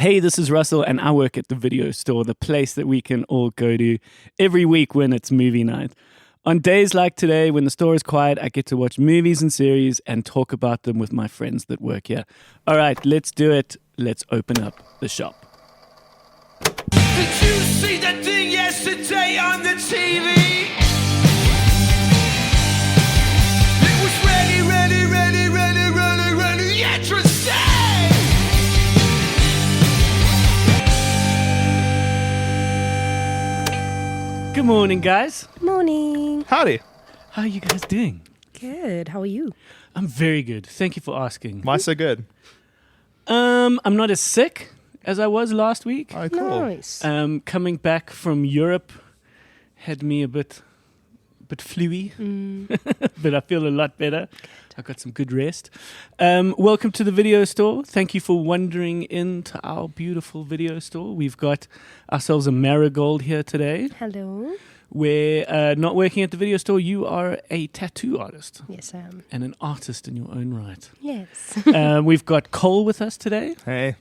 Hey, this is Russell, and I work at the video store, the place that we can all go to every week when it's movie night. On days like today, when the store is quiet, I get to watch movies and series and talk about them with my friends that work here. All right, let's do it. Let's open up the shop. Did you see that thing yesterday on the TV? It was ready, interesting! Good morning, guys. Morning. Howdy. How are you guys doing? Good. How are you? I'm very good. Thank you for asking. Why so good? I'm not as sick as I was last week. Oh, cool. Nice. Coming back from Europe had me a bit fluey, but I feel a lot better. I got some good rest. Welcome to the video store. Thank you for wandering into our beautiful video store. We've got ourselves a Marigold here today. Hello. We're not working at the video store. You are a tattoo artist Yes, I am. and an artist in your own right. Yes. We've got Cole with us today. Hey,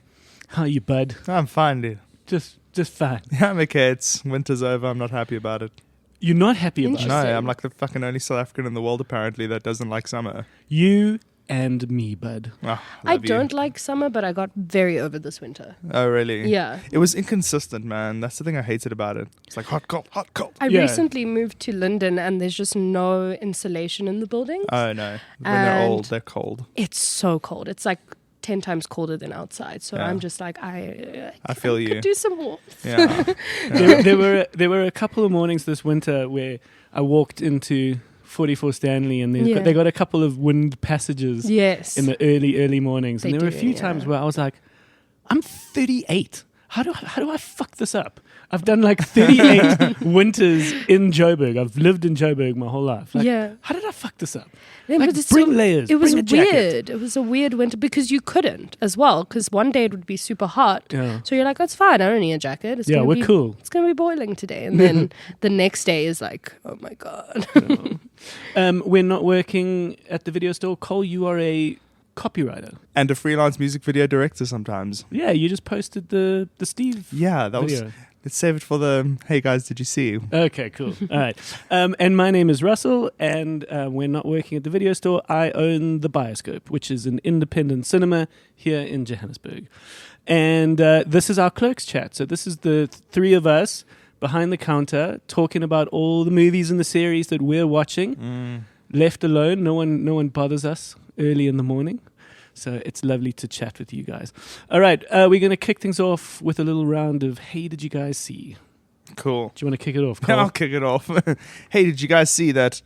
How are you, bud? I'm fine, dude. Just fine. Yeah, I'm okay. It's winter's over. I'm not happy about it. You're not happy about it. Interesting. No, I'm like the fucking only South African in the world apparently that doesn't like summer. You and me, bud. Oh, I love you. don't like summer, but I got very over this winter. Oh, really? Yeah. It was inconsistent, man. That's the thing I hated about it. It's like hot, cold, hot, cold. I Yeah. recently moved to London and there's just no insulation in the buildings. Oh, no. When they're And- old, they're cold. It's so cold. It's like 10 times colder than outside. So Yeah. I'm just like, I feel you. could do some warmth. Yeah. There were a couple of mornings this winter where I walked into 44 Stanley and Yeah. they got a couple of wind passages Yes. in the early mornings. And They there were a do, few yeah. times where I was like, I'm 38. How do I fuck this up? I've done like 38 winters in Joburg. I've lived in Joburg my whole life. Like, Yeah. how did I fuck this up? Yeah, Like, but it's bring so- layers, It was bring a jacket. weird. It was a weird winter because you couldn't as well. Because one day it would be super hot. Yeah. So you're like, that's fine. I don't need a jacket. It's Yeah, gonna we're be, cool. It's going to be boiling today. And then the next day is like, oh my God. We're not working at the video store. Cole, you are a copywriter. And a freelance music video director sometimes. Yeah, you just posted the Steve Yeah, that video. was... Let's save it for the, hey guys, did you see? Okay, cool. All right. And my name is Russell, and we're not working at the video store. I own the Bioscope, which is an independent cinema here in Johannesburg. And this is our clerks chat. So this is the three of us behind the counter talking about all the movies and the series that we're watching. Left alone. No one bothers us early in the morning. So it's lovely to chat with you guys. All right, we're going to kick things off with a little round of, hey, did you guys see? Cool. Do you want to kick it off, Cole? I'll kick it off. Hey, did you guys see that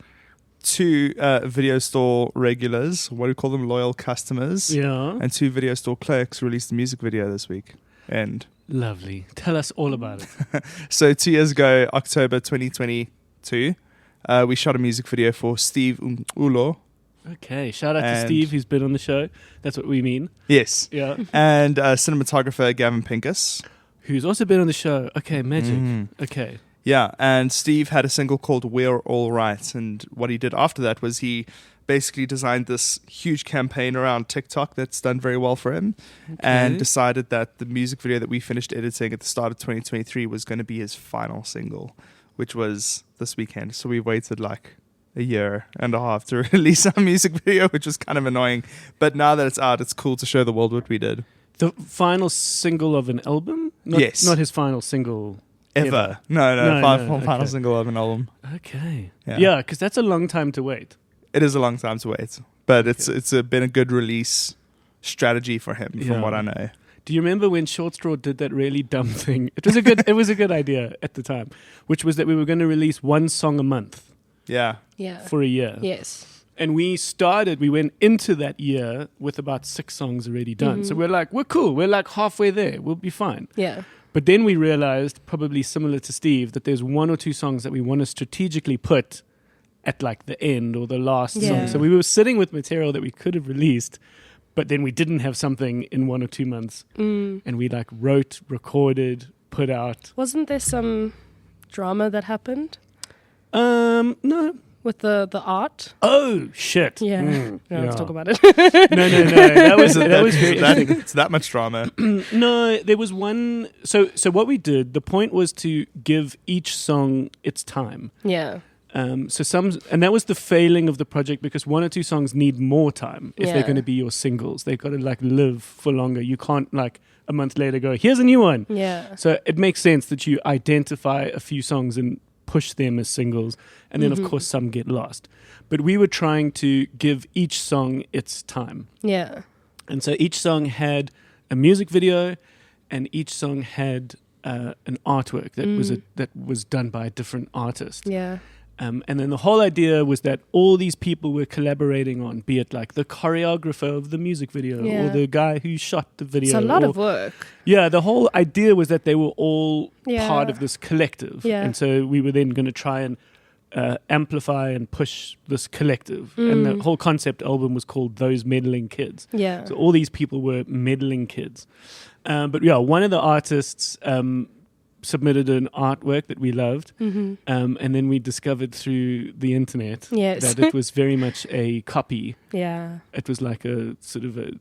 two video store regulars, what do you call them, loyal customers, Yeah. and two video store clerks released a music video this week? And Lovely. Tell us all about it. so 2 years ago, October 2022, we shot a music video for Steve Ulo. Okay, shout out to And- Steve, who's been on the show. That's what we mean. Yes. Yeah. And cinematographer Gavin Pincus. Who's also been on the show. Okay, magic. Okay. Yeah, and Steve had a single called We're All Right. And what he did after that was he basically designed this huge campaign around TikTok that's done very well for him, and decided that the music video that we finished editing at the start of 2023 was going to be his final single, which was this weekend. So we waited like a year and a half to release our music video, which was kind of annoying. But now that it's out, it's cool to show the world what we did. The final single of an album? Not, Yes. Not his final single. Ever. No, No, final okay. single of an album. Okay. Yeah. Yeah, because that's a long time to wait. It is a long time to wait, but it's been a good release strategy for him, from Yeah. what I know. Do you remember when Short Straw did that really dumb thing? It was a good idea at the time, which was that we were going to release one song a month Yeah. Yeah. for a year. Yes. And we went into that year with about 6 songs already done. So we're like, we're cool. We're like halfway there. We'll be fine. Yeah. But then we realized, probably similar to Steve, that there's 1 or 2 songs that we want to strategically put at like the end or the last Yeah. song. So we were sitting with material that we could have released, but then we didn't have something in 1 or 2 months. And we like wrote, recorded, put out. Wasn't there some drama that happened? No, with the art. Oh shit! Yeah. Let's talk about it. No. That was very interesting. It's that much drama. No, there was one. So what we did. The point was to give each song its time. Yeah. So and that was the failing of the project, because one or two songs need more time if they're going to be your singles. They've got to like live for longer. You can't like a month later go, here's a new one. Yeah. So it makes sense that you identify a few songs and push them as singles, and then of course some get lost. But we were trying to give each song its time. Yeah. And so each song had a music video, and each song had an artwork that was done by a different artist. Yeah. And then the whole idea was that all these people were collaborating on, be it like the choreographer of the music video or the guy who shot the video. It's a lot of work. Yeah, the whole idea was that they were all Yeah. part of this collective. Yeah. And so we were then going to try and amplify and push this collective. And the whole concept album was called Those Meddling Kids. Yeah. So all these people were meddling kids. But yeah, one of the artists submitted an artwork that we loved, and then we discovered through the internet that it was very much a copy. Yeah. It was like a sort of a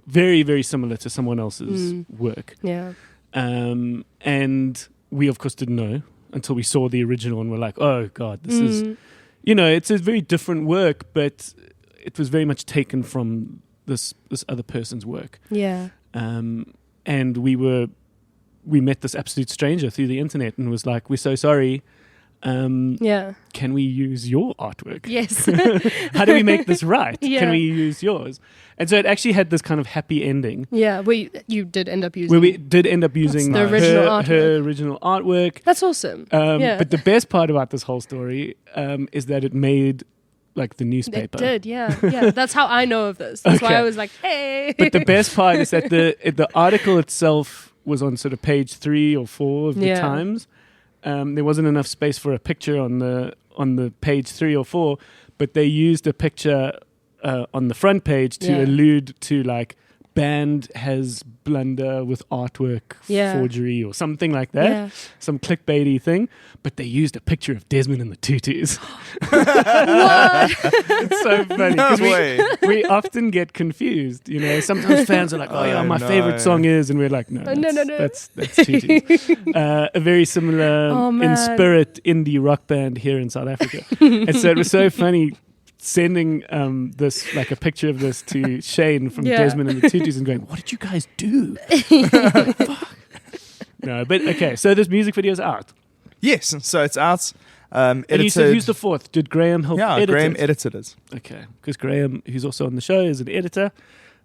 very, very similar to someone else's work. Yeah. And we, of course, didn't know until we saw the original, and we're like, oh, God, this is, it's a very different work, but it was very much taken from this other person's work. Yeah. And we met this absolute stranger through the internet and was like, we're so sorry. Can we use your artwork? Yes. How do we make this right? Yeah. Can we use yours? And so it actually had this kind of happy ending. Yeah. You did end up using. Where we did end up using the original her original artwork. That's awesome. But the best part about this whole story is that it made like the newspaper. It did, yeah. That's how I know of this. That's why I was like, hey. But the best part is that the article itself was on sort of page 3 or 4 of the Times. There wasn't enough space for a picture on the page 3 or 4, but they used a picture on the front page to allude to like band has blunder with artwork forgery or something like that, some clickbaity thing. But they used a picture of Desmond and the Tutus. What? It's so funny because we often get confused. Sometimes fans are like, "Oh yeah, my favorite song is," and we're like, "No, that's Tutus." A very similar in spirit indie rock band here in South Africa. And so it was so funny sending this like a picture of this to Shane from Desmond and the Tutus and going, what did you guys do? Fuck. No, but okay, so this music video is out. Yes, so it's out. And you said who's the fourth? Did Graham help edit Graham it? edited it. Okay, because Graham, who's also on the show, is an editor.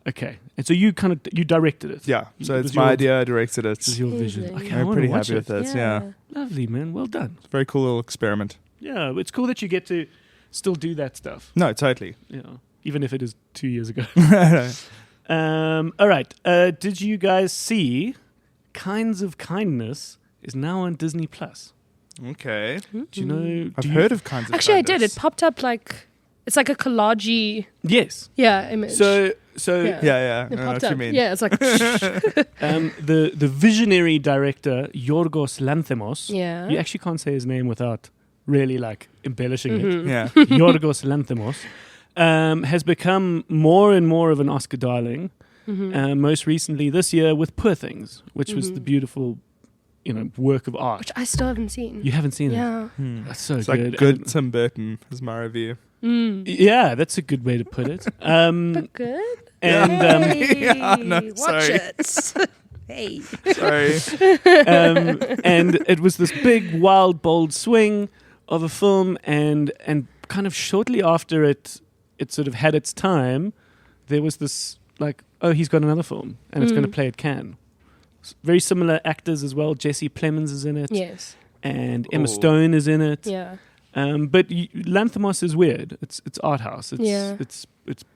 Okay, and so you directed it. Yeah, so it's my idea. I directed it. This is your vision. Okay, I'm pretty happy with it. Yeah, lovely, man. Well done. It's a very cool little experiment. Yeah, it's cool that you get to still do that stuff. No, totally. Yeah, even if it is 2 years ago. All right. Did you guys see Kinds of Kindness is now on Disney Plus? Okay. Do you know? I've heard of Kinds of Actually, Kindness. I did. It popped up like it's like a collage-y Yes. image. So Yeah. It I know popped what you up. mean. Yeah, it's like the visionary director Yorgos Lanthimos. Yeah. You actually can't say his name without really like embellishing it. Yeah. Yorgos Lanthimos has become more and more of an Oscar darling. Most recently this year with Poor Things, which was the beautiful, work of art. which I still haven't seen. You haven't seen it? Yeah. That's so It's good. like good Tim Burton is my review. Yeah, that's a good way to put it. But good. And Yeah, no, Watch sorry. it. Hey. Sorry. and it was this big, wild, bold swing of a film, and kind of shortly after it sort of had its time, there was this like, oh, he's got another film, and it's going to play at Cannes. Very similar actors as well. Jesse Plemons is in it, Yes. and Emma Stone is in it. Yeah. But Lanthimos is weird. It's art house. It's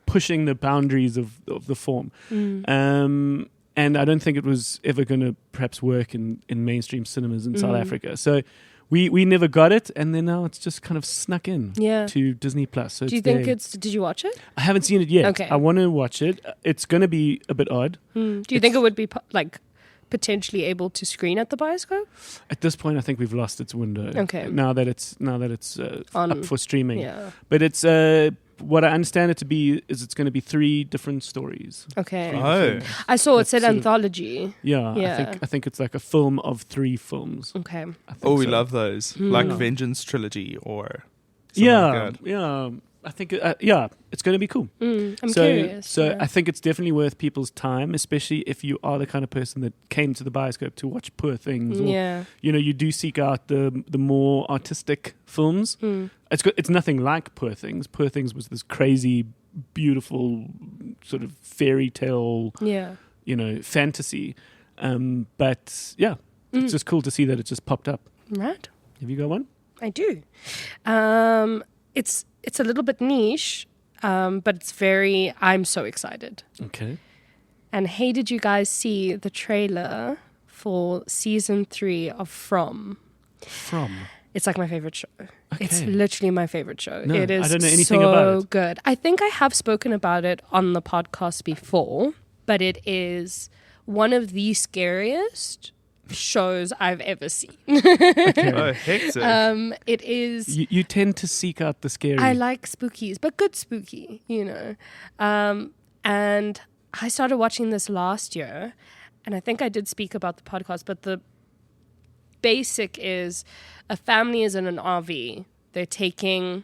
pushing the boundaries of the form. And I don't think it was ever going to perhaps work in mainstream cinemas in South Africa. So we never got it, and then now it's just kind of snuck in to Disney Plus. So Do you think did you watch it? I haven't seen it yet. Okay. I want to watch it. It's going to be a bit odd. Do you think it would be potentially able to screen at the bioscope? At this point, I think we've lost its window. Okay. Now that it's up for streaming. Yeah. But it's what I understand it to be is it's going to be 3 different stories. Okay. Oh. I saw it That's said sort of- anthology. Yeah. I think it's like a film of 3 films. Okay. I think Oh, we so. love those. Like Yeah. Vengeance Trilogy or something like that. Yeah. I think it's going to be cool. I'm so, curious. So yeah. I think it's definitely worth people's time, especially if you are the kind of person that came to the bioscope to watch Poor Things, or Yeah. you do seek out the more artistic films. It's nothing like Poor Things. Poor Things was this crazy, beautiful sort of fairy tale, Yeah. fantasy. But yeah, it's just cool to see that it just popped up. Right. Have you got one? I do. It's a little bit niche, but it's very. I'm so excited. Okay. And hey, did you guys see the trailer for season 3 of From? It's like my favorite show. It's Okay. literally my favorite show. No, it is I don't know anything so about it. good. I think I have spoken about it on the podcast before, but it is one of the scariest shows I've ever seen. Okay. Oh, hectic. It is. You tend to seek out the scary. I like spookies, but good spooky, And I started watching this last year, and I think I did speak about the podcast, but the basic is a family is in an RV. They're taking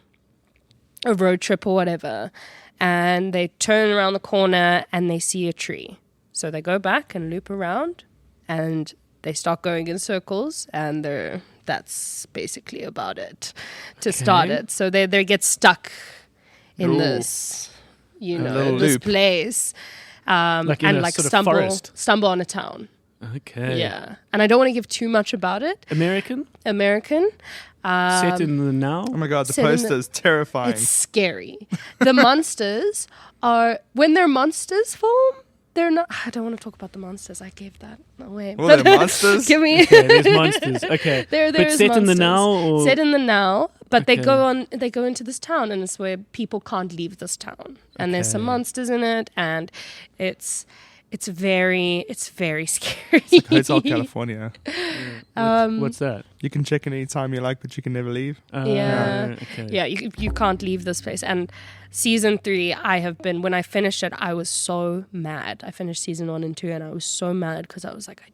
a road trip or whatever, and they turn around the corner and they see a tree. So they go back and loop around, and they start going in circles, and that's basically about it to start it. So they get stuck in Ooh. this, little this loop. place, Like in and a like sort of forest. stumble on a town. Okay. Yeah, and I don't want to give too much about it. American? American. Set in the now? Oh my god, the Set in the- poster is terrifying. It's scary. The monsters are when they're monsters form. They're not. I don't want to talk about the monsters. I gave that away. Well, they're monsters. Give me. Okay, there's monsters. Okay. There but is set in the monsters. now? Or? Set in the now, but they Okay. they go into this town, and it's where people can't leave this town. And there's some Okay. monsters in it, and it's very scary. Hotel California. What's that? You can check in anytime you like, but you can never leave. Yeah. Okay. Yeah, you can't leave this place. And season 3, when I finished it, I was so mad. I finished season 1 and 2, and I was so mad because I was like, I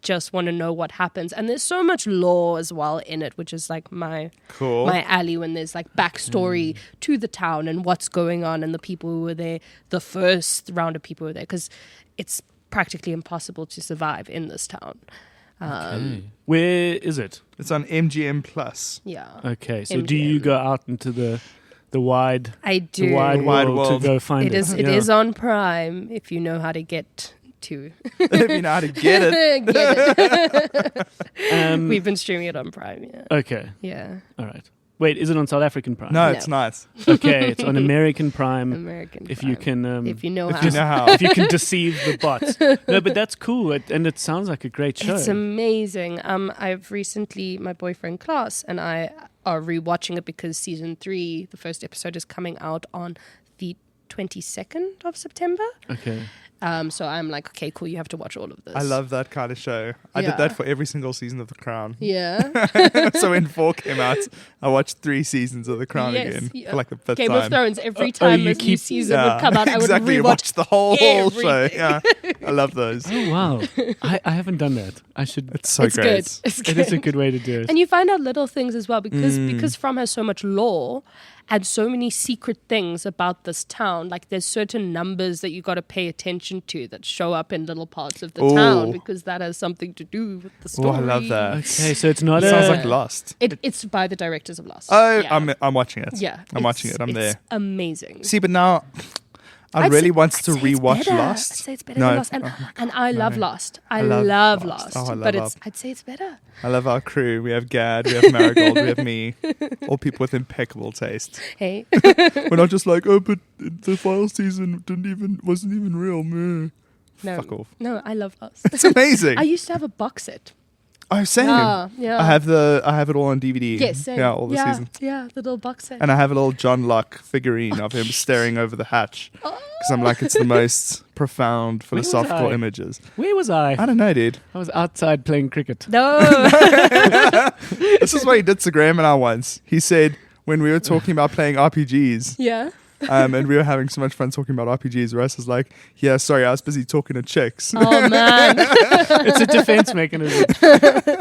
just want to know what happens. And there's so much lore as well in it, which is like my alley, when there's like backstory to the town and what's going on and the people who were there, the first round of people who were there, because it's practically impossible to survive in this town. Okay. Where is it? It's on MGM Plus. Yeah. Okay. So do MGM. you go out into the wide I do. the wide Wide world world. to go find it? It is on Prime if you know how to get to If you know how to get it. get it. Um, We've been streaming it on Prime, yeah. okay. Yeah. All right. Wait, is it on South African Prime? No, No. it's nice. Okay, it's on American Prime. American If Prime. you can, if you know If how. you know how. if you can deceive the bots. No, but that's cool, and it sounds like a great show. It's amazing. I've recently, my boyfriend Klaus and I are rewatching it because season 3, the first episode, is coming out on the 22nd of September. Okay. So I'm like, okay, cool, you have to watch all of this. I love that kind of show. I Yeah. did that for every single season of The Crown. Yeah. So when 4 came out, I watched 3 seasons of The Crown Yes, again yeah. for like the 5th Game time. of Thrones, every time you a new keep- season would come out, I would exactly. rewatch Watch the whole show. everything. Yeah, I love those. Oh wow, I haven't done that. I should. It's so It's great. good. It's It good. is a good way to do it. And you find out little things as well because From has so much lore and so many secret things about this town. Like there's certain numbers that you got to pay attention to that show up in little parts of the Ooh. town because that has something to do with the Oh, story. I love that. Okay, so it's not It a. sounds like Lost. It's by the directors of Lost. Oh, yeah. I'm watching it. Yeah, I'm watching it. I'm it's there. Amazing. See, but now I I'd really say- want I'd to say it's rewatch better. Lost. I'd say it's better No. than Lost, and I love Lost. I love love Lost. Lost, Oh, I love but Lost. I'd say it's better. I love our crew. We have Gad, we have Marigold, we have me. All people with impeccable taste. Hey, We're not just like, oh, but the final season wasn't even real. Meh. no, Fuck off. no, I love Lost. It's amazing. I used to have a box set. Oh, same. Yeah. I have it all on DVD. Yes, same. Yeah, all the yeah, season. Yeah, the little box set. And I have a little John Locke figurine of him staring over the hatch. Because I'm like, it's the most profound philosophical I? images. Where was I? I don't know, dude. I was outside playing cricket. No. This is what he did to Graham and I once. He said, when we were talking about playing RPGs, Yeah. and we were having so much fun talking about RPGs, Russ was like, yeah, sorry, I was busy talking to chicks. Oh man. It's a defense mechanism.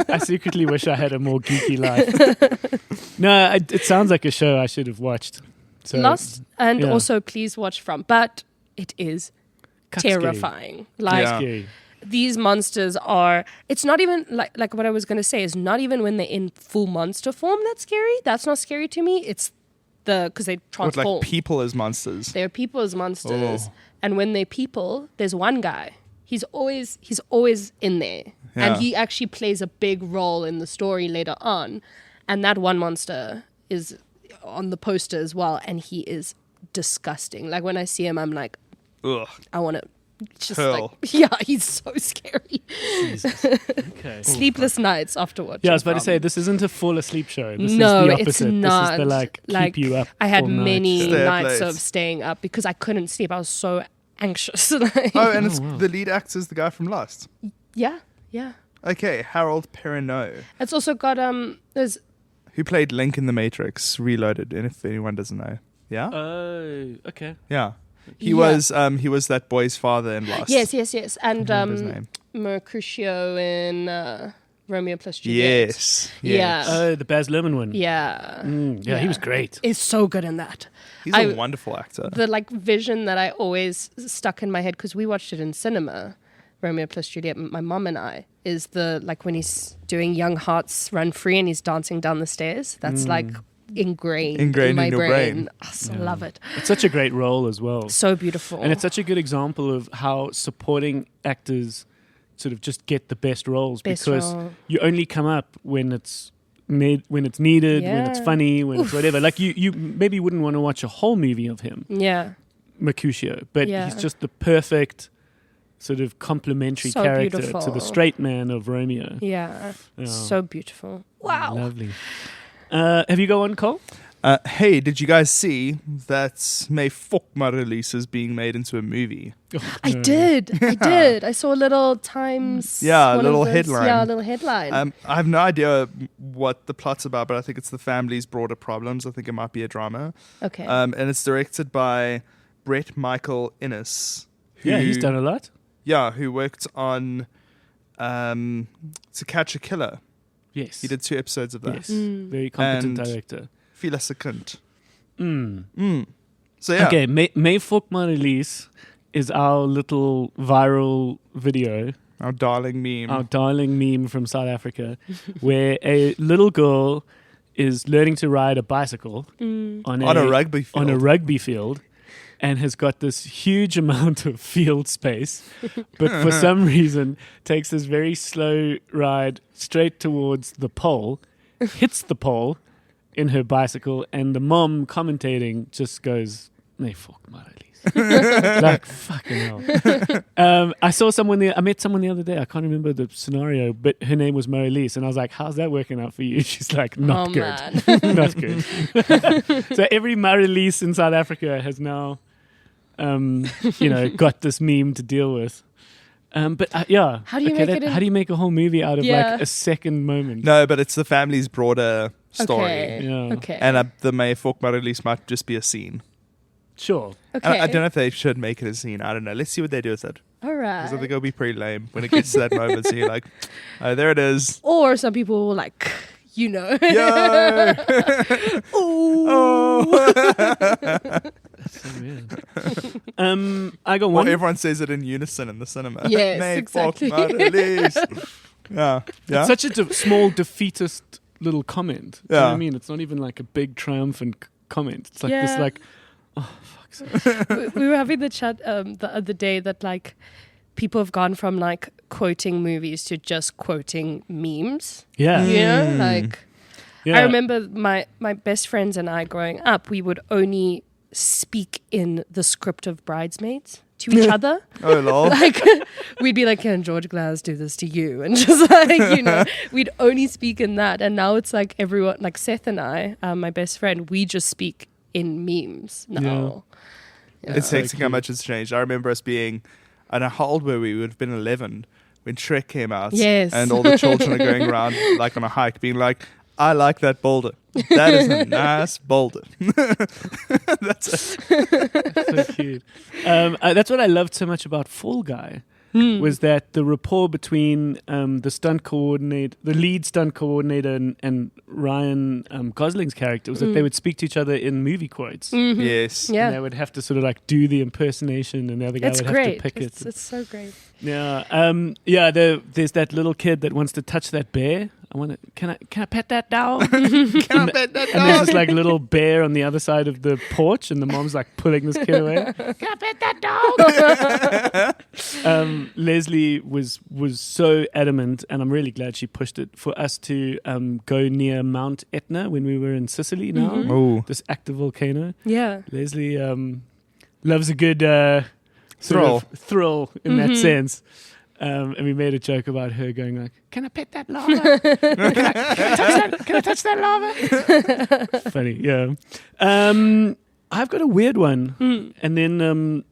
I secretly wish I had a more geeky life. No, it sounds like a show I should have watched. So, Lost, and yeah. also please watch From. But it is Scary. terrifying. Like Yeah. Scary. these monsters are. It's not even like what I was gonna say is not even when they're in full monster form that's scary. That's not scary to me. It's because they With transform. like people as monsters. They're people as monsters, Oh. and when they're people, there's one guy. He's always in there, Yeah. and he actually plays a big role in the story later on. And that one monster is on the poster as well, and he is disgusting. Like when I see him, I'm like, Ugh. I want to just Hurl. like, yeah, he's so scary. Jesus. Okay. Sleepless nights afterwards. Yeah, I was about to say, this isn't a fall asleep show. This No, is the it's opposite. not. This is the keep you up. I had all night many show. Stay up nights late. of staying up because I couldn't sleep. I was so anxious. Like, Oh, and it's wow. the lead actor is the guy from Lost. yeah. Okay, Harold Perrineau, It's also got there's who played Link in The Matrix Reloaded, and if anyone doesn't know. Yeah? Oh, okay. Yeah. He Yeah. was that boy's father in Lost. yes, and remember his name. Mercutio in Romeo plus Juliet. Yes. Yeah. Oh, the Baz Luhrmann one. Yeah. Yeah, he was great. Is so good in that. He's I- a wonderful actor. The vision that I always stuck in my head because we watched it in cinema, Romeo plus Juliet, my mom and I, is when he's doing Young Hearts Run Free and he's dancing down the stairs. That's ingrained in my in your brain. I so love it. It's such a great role as well. So beautiful. And it's such a good example of how supporting actors sort of just get the best roles Best because role. you only come up when it's needed, when it's Yeah. funny, when it's whatever. Like you maybe wouldn't want to watch a whole movie of him, yeah. Mercutio, but Yeah. he's just the perfect sort of complementary So character beautiful. to the straight man of Romeo. Yeah. Yeah. So beautiful. Wow. Lovely. Have you got one, Cole? Hey, did you guys see that May Fokma release is being made into a movie? I did. I saw a little Times. Yeah, a one of little those- headline. Yeah, a little headline. I have no idea what the plot's about, but I think it's the family's broader problems. I think it might be a drama. Okay. And it's directed by Brett Michael Innes. Yeah, he's done a lot. Yeah, who worked on To Catch a Killer. Yes. He did 2 episodes of that. Yes. Very competent And- director. Fila Sekund. Mm. So yeah. Okay, May Fokma release is our little viral video, Our darling meme. our darling meme from South Africa, where a little girl is learning to ride a bicycle on a rugby field. on a rugby field, and has got this huge amount of field space, but for some reason takes this very slow ride straight towards the pole, hits the pole in her bicycle, and the mom commentating just goes, "Nee, fuck my release." Like fucking hell. I met someone the other day. I can't remember the scenario, but her name was Marelise, and I was like, "How's that working out for you?" She's like, "Not good, man. not good." So every Marelise in South Africa has now, got this meme to deal with. But yeah, How do you make it in- how do you make a whole movie out of Yeah. like a second moment? No, but it's the family's broader story. Okay. Yeah. Okay. And the May Fokma release might just be a scene. Sure. okay. I don't know if they should make it a scene. I don't know. Let's see what they do with it. All right. Because I think it'll be pretty lame when it gets to that moment. So you're like, oh, there it is. Or some people will like, Yo! That's so weird. I got Well, one. everyone says it in unison in the cinema. Yes, May exactly. Fokma release. Yeah. Yeah. Such a small defeatist little comment. Do you know what Yeah. I mean? It's not even like a big triumphant comment. It's like Yeah. this like, oh, fuck's sake. we were having the chat the other day that like people have gone from like quoting movies to just quoting memes. Yeah. You know, like Yeah. I remember my best friends and I growing up, we would only speak in the script of Bridesmaids. to each other. Oh, lol. Like we'd be like, can George Glass do this to you? And just like, we'd only speak in that. And now it's like everyone, like Seth and I, my best friend, we just speak in memes now. Yeah. It's amazing how much it's changed. I remember us being, I don't know how old were we? We would have been 11 when Shrek came out. Yes. And all the children are going around like on a hike being like, I like that boulder. That is a nice boulder. That's it. So cute. That's what I loved so much about Fall Guy. Was that the rapport between the stunt coordinator, the lead stunt coordinator, and Ryan Gosling's character was that they would speak to each other in movie quotes. Yes. Yeah. And they would have to sort of like do the impersonation, and the other guy It's would great. have to pick it. It's so great. Yeah. There's that little kid that wants to touch that bear. Can I pet that dog? Can I pet that And there's dog? this like little bear on the other side of the porch, and the mom's like pulling this kid away. Can I pet that dog? Leslie was so adamant, and I'm really glad she pushed it for us to go near Mount Etna when we were in Sicily. Now, Oh. this active volcano. Yeah. Leslie loves a good thrill in that sense. And we made a joke about her going like, "Can I pet that lava? Can I touch that lava?" Funny, yeah. I've got a weird one, and then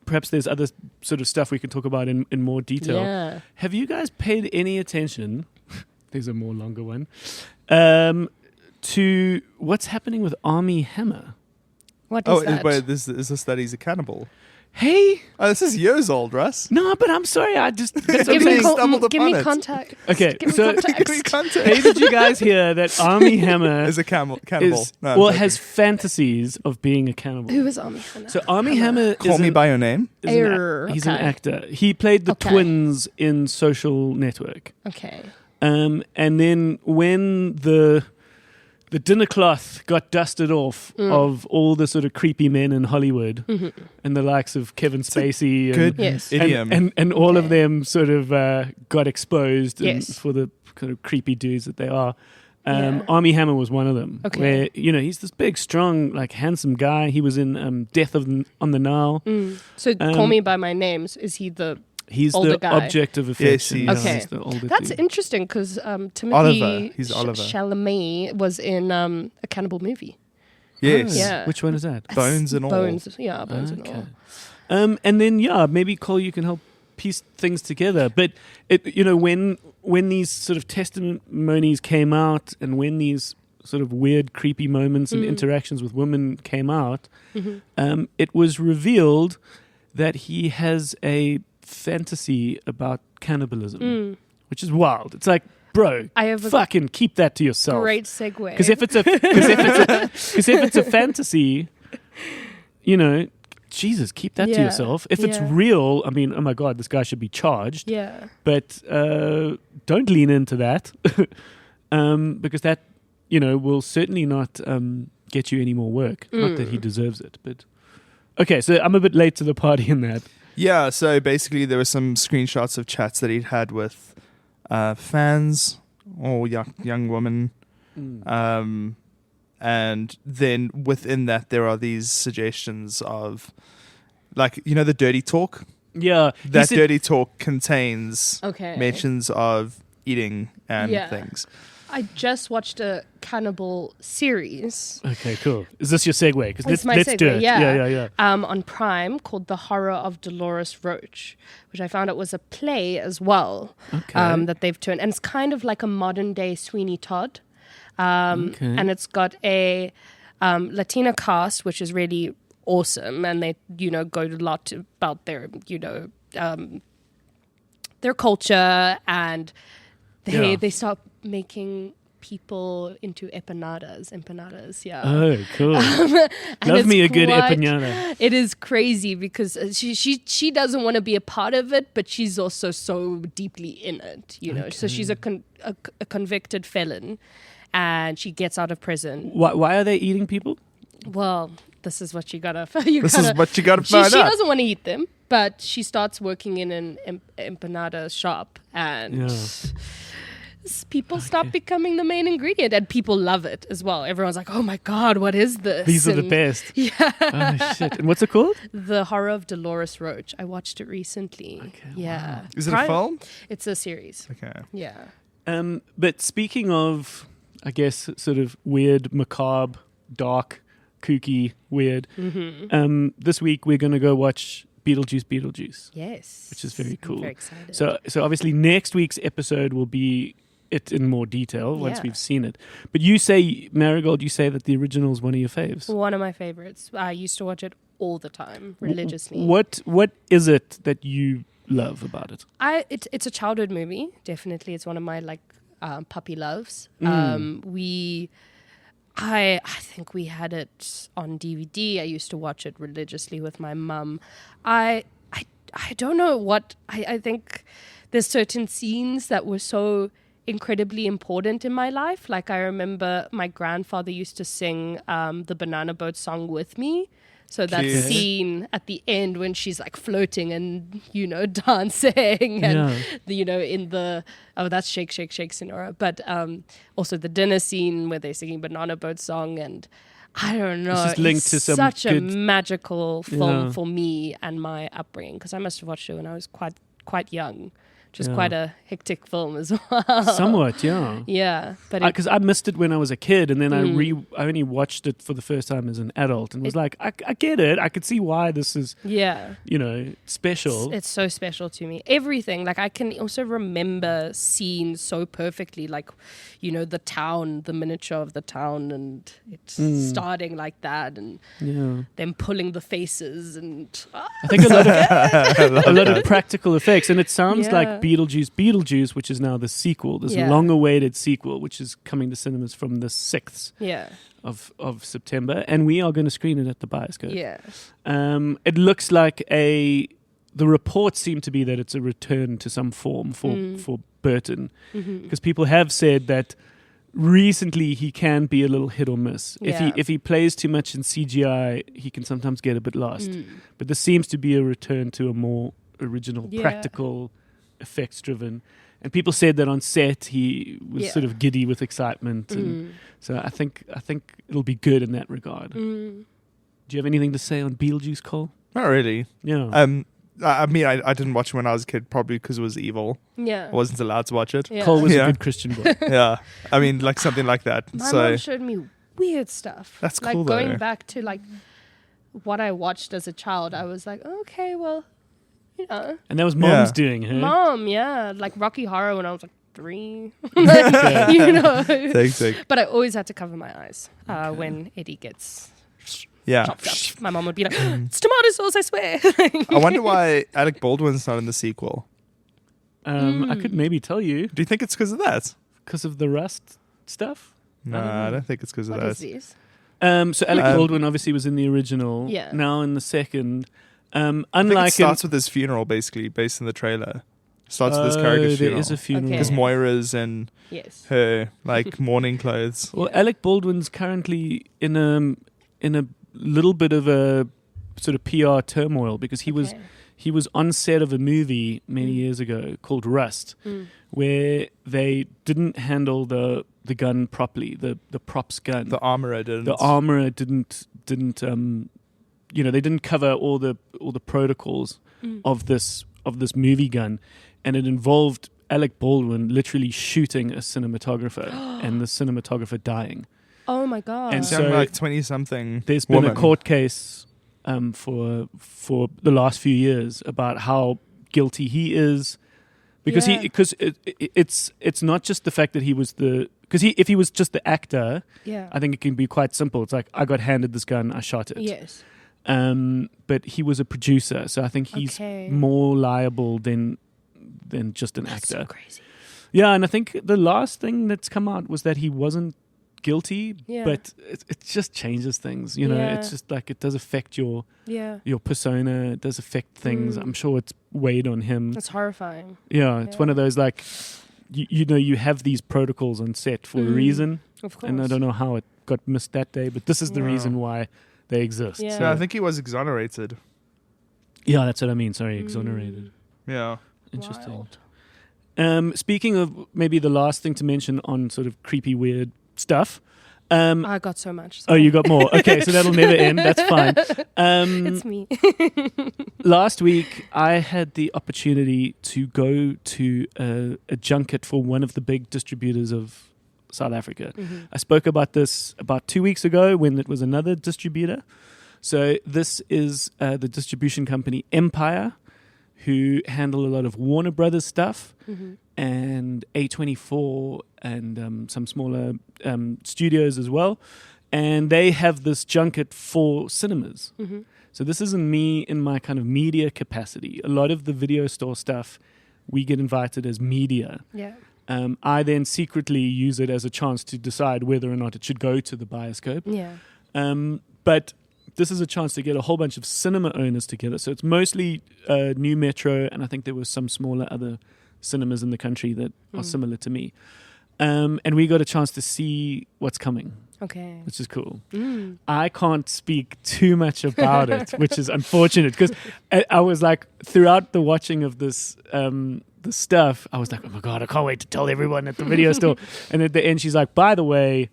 perhaps there's other sort of stuff we can talk about in more detail. Yeah. Have you guys paid any attention? There's a more longer one. To what's happening with Army Hammer? What Oh, is that? wait, this is that he's a cannibal. Hey, Oh, this is years old, Russ. no, but I'm sorry. I just That's give okay. me, Stumbled give me upon it. contact. okay. Give me So context. hey, did you guys hear that Army Hammer Is a cannibal. is No, I'm joking. has fantasies of being a cannibal? Who is Army Hammer? So Army Hammer Call is me an- by your name. is an Err, he's an okay. actor. He played the Okay. twins in Social Network. Okay. And then when the dinner cloth got dusted off of all the sort of creepy men in Hollywood and the likes of Kevin Spacey and, Good Yes. idiom. and all of Okay. them sort of got exposed Yes. for the kind of creepy dudes that they are. Yeah. Army Hammer was one of them. Okay. Where, he's this big, strong, like handsome guy. He was in Death on the Nile. So Call Me By My Names, is he the... He's Older the guy. object of affection. he Yeah, is. Okay. he's the older That's dude. interesting because Timothy Oliver. He's Oliver. Chalamet was in a cannibal movie. Yes. Yeah. Which one is that? Bones and all. Bones, yeah, Bones and Okay. all. And then maybe Cole, you can help piece things together. But when these sort of testimonies came out, and when these sort of weird, creepy moments and interactions with women came out, it was revealed that he has a fantasy about cannibalism, which is wild. It's like, bro, I have a fucking keep that to yourself. Great segue. Because if it's a fantasy, Jesus, keep that to Yeah, yourself. If it's yeah. real, I mean, oh my God, this guy should be charged. Yeah. But don't lean into that, because that, will certainly not get you any more work. Not that he deserves it, but okay. So I'm a bit late to the party in that. Yeah, so basically there were some screenshots of chats that he'd had with fans or young women. And then within that there are these suggestions of, like, the dirty talk. Yeah, he That said- dirty talk contains Okay. mentions of eating and Yeah. things. I just watched a cannibal series. Okay, cool. Is this your segue? Because It's my let's do segue, it. yeah. Yeah. On Prime, called The Horror of Dolores Roach, which I found out was a play as well. Okay. That they've turned, and it's kind of like a modern day Sweeney Todd. And it's got a Latina cast, which is really awesome, and they go a lot about their their culture, and they start making people into empanadas, yeah. Oh, cool. And Love it's me a good quite- empanada. It is crazy because she doesn't want to be a part of it, but she's also so deeply in it, So she's a convicted felon, and she gets out of prison. Why are they eating people? Well, this is what you gotta. This is what you gotta She find out. doesn't want to eat them, but she starts working in an empanada shop, and people stop becoming the main ingredient, and people love it as well. Everyone's like, "Oh my god, what is this?" These are the And best. Yeah, Oh shit! And what's it called? The Horror of Dolores Roach. I watched it recently. Okay, Yeah, Is it a film? It's a series. Okay. Yeah. But speaking of, I guess, sort of weird, macabre, dark, kooky, weird. This week we're going to go watch Beetlejuice, Yes. which is very cool. I'm very excited. So obviously next week's episode will be it in more detail once Yeah. we've seen it. But you say, Marigold, you say that the original is one of your faves. One of my favorites. I used to watch it all the time, religiously. What is it that you love about it? It's a childhood movie. Definitely, it's one of my puppy loves. I think we had it on DVD. I used to watch it religiously with my mum. I don't know what I think. There's certain scenes that were so incredibly important in my life. Like I remember my grandfather used to sing the Banana Boat song with me. So that Cute. scene at the end when she's like floating and, dancing and, in the, that's Shake, Shake, Shake, Sonora. But also the dinner scene where they're singing Banana Boat song. And I don't know. It's just linked to some such a good- magical film Yeah. for me and my upbringing, because I must have watched it when I was quite young. Just Yeah. quite a hectic film as well. Somewhat, yeah. Yeah. But Because I missed it when I was a kid, and then I only watched it for the first time as an adult, and was like, I get it. I could see why this is, yeah. special. It's so special to me. Everything. Like I can also remember scenes so perfectly, like, the town, the miniature of the town, and it's starting like that, and Yeah. them pulling the faces, and I think a lot of practical effects, and it sounds Yeah. like Beetlejuice, which is now the sequel, this Yeah. long-awaited sequel, which is coming to cinemas from the 6th yeah, of September, and we are going to screen it at the Bioscope. yeah, It looks like the reports seem to be that it's a return to some form for Burton, because people have said that recently he can be a little hit or miss. Yeah. If he plays too much in CGI, he can sometimes get a bit lost. But this seems to be a return to a more original, Yeah. practical, effects driven. And people said that on set he was Yeah. sort of giddy with excitement, and so I think it'll be good in that regard. Do you have anything to say on Beetlejuice, Cole? Not really. Yeah. I mean, I didn't watch it when I was a kid, probably because it was evil. yeah. I wasn't allowed to watch it. Yeah. Cole was Yeah. a good Christian boy. Yeah. I mean, like something like that. My So mom showed me weird stuff. That's like cool, going though. back to like what I watched as a child. I was like, okay, well, And that was Mom's Yeah. doing, huh? Mom, yeah, like Rocky Horror when I was like 3. thanks. But I always had to cover my eyes when Eddie gets Yeah. chopped up. My mom would be like, "It's tomato sauce, I swear." I wonder why Alec Baldwin's not in the sequel. I could maybe tell you Do you think it's because of that? because of the Rust stuff. No, I don't think it's because of What is that. this? So Alec Baldwin obviously was in the original. Yeah. Now in the second. I think Unlike it starts with his funeral, basically, based in the trailer. Starts with his character's there funeral. is a funeral. Okay. Because Moira's in Yes. her mourning clothes. Well, Alec Baldwin's currently in a little bit of a sort of PR turmoil because he was on set of a movie many years ago called Rust, where they didn't handle the gun properly, the props gun. The armorer didn't. The armorer didn't they didn't cover all the protocols of this movie gun, and it involved Alec Baldwin literally shooting a cinematographer and the cinematographer dying. Oh my god. And Young, so like 20-something There's been woman. a court case for the last few years about how guilty he is, because Yeah. it's not just the fact that he was if he was just the actor, yeah. I think it can be quite simple. It's like, I got handed this gun, I shot it. Yes. But he was a producer, so I think he's Okay. more liable than just an That's actor. so crazy. Yeah, and I think the last thing that's come out was that he wasn't guilty, Yeah. but it just changes things. Yeah. It's just like it does affect your Yeah. persona. It does affect things. I'm sure it's weighed on him. That's horrifying. Yeah, it's one of those like, you have these protocols on set for a reason, Of course. and I don't know how it got missed that day, but this is the Yeah. reason why they exist. Yeah. So, Yeah, I think he was exonerated. yeah, that's what I mean. Sorry, exonerated. Yeah. Interesting. Wild. Speaking of maybe the last thing to mention on sort of creepy, weird stuff. I got so much. Oh, you got more. Okay, so that'll never end. That's fine. It's me. Last week, I had the opportunity to go to a junket for one of the big distributors of South Africa. I spoke about this about 2 weeks ago when it was another distributor. So this is the distribution company Empire, who handle a lot of Warner Brothers stuff and A24 and some smaller studios as well. And they have this junket for cinemas. So this isn't me in my kind of media capacity. A lot of the video store stuff, we get invited as media. Yeah. I then secretly use it as a chance to decide whether or not it should go to the bioscope. Yeah. But this is a chance to get a whole bunch of cinema owners together. So it's mostly New Metro, and I think there was some smaller other cinemas in the country that are similar to me. And we got a chance to see what's coming. Okay. Which is cool. I can't speak too much about it, which is unfortunate, because I was like, throughout the watching of this the stuff, I was like, oh my God, I can't wait to tell everyone at the video store. And at the end, she's like, by the way,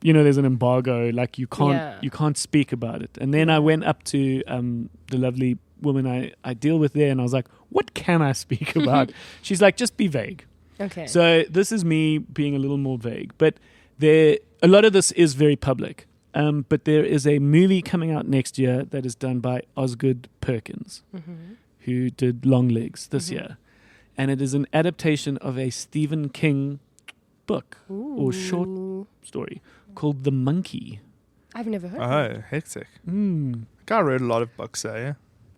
there's an embargo, like you can't speak about it. And then I went up to the lovely woman I deal with there, and I was like, what can I speak about? She's like, just be vague. Okay. So this is me being a little more vague, but a lot of this is very public. But there is a movie coming out next year that is done by Osgood Perkins, who did Long Legs this year. And it is an adaptation of a Stephen King book or short story called The Monkey. I've never heard of it. Oh, hectic. Guy wrote a lot of books there, yeah?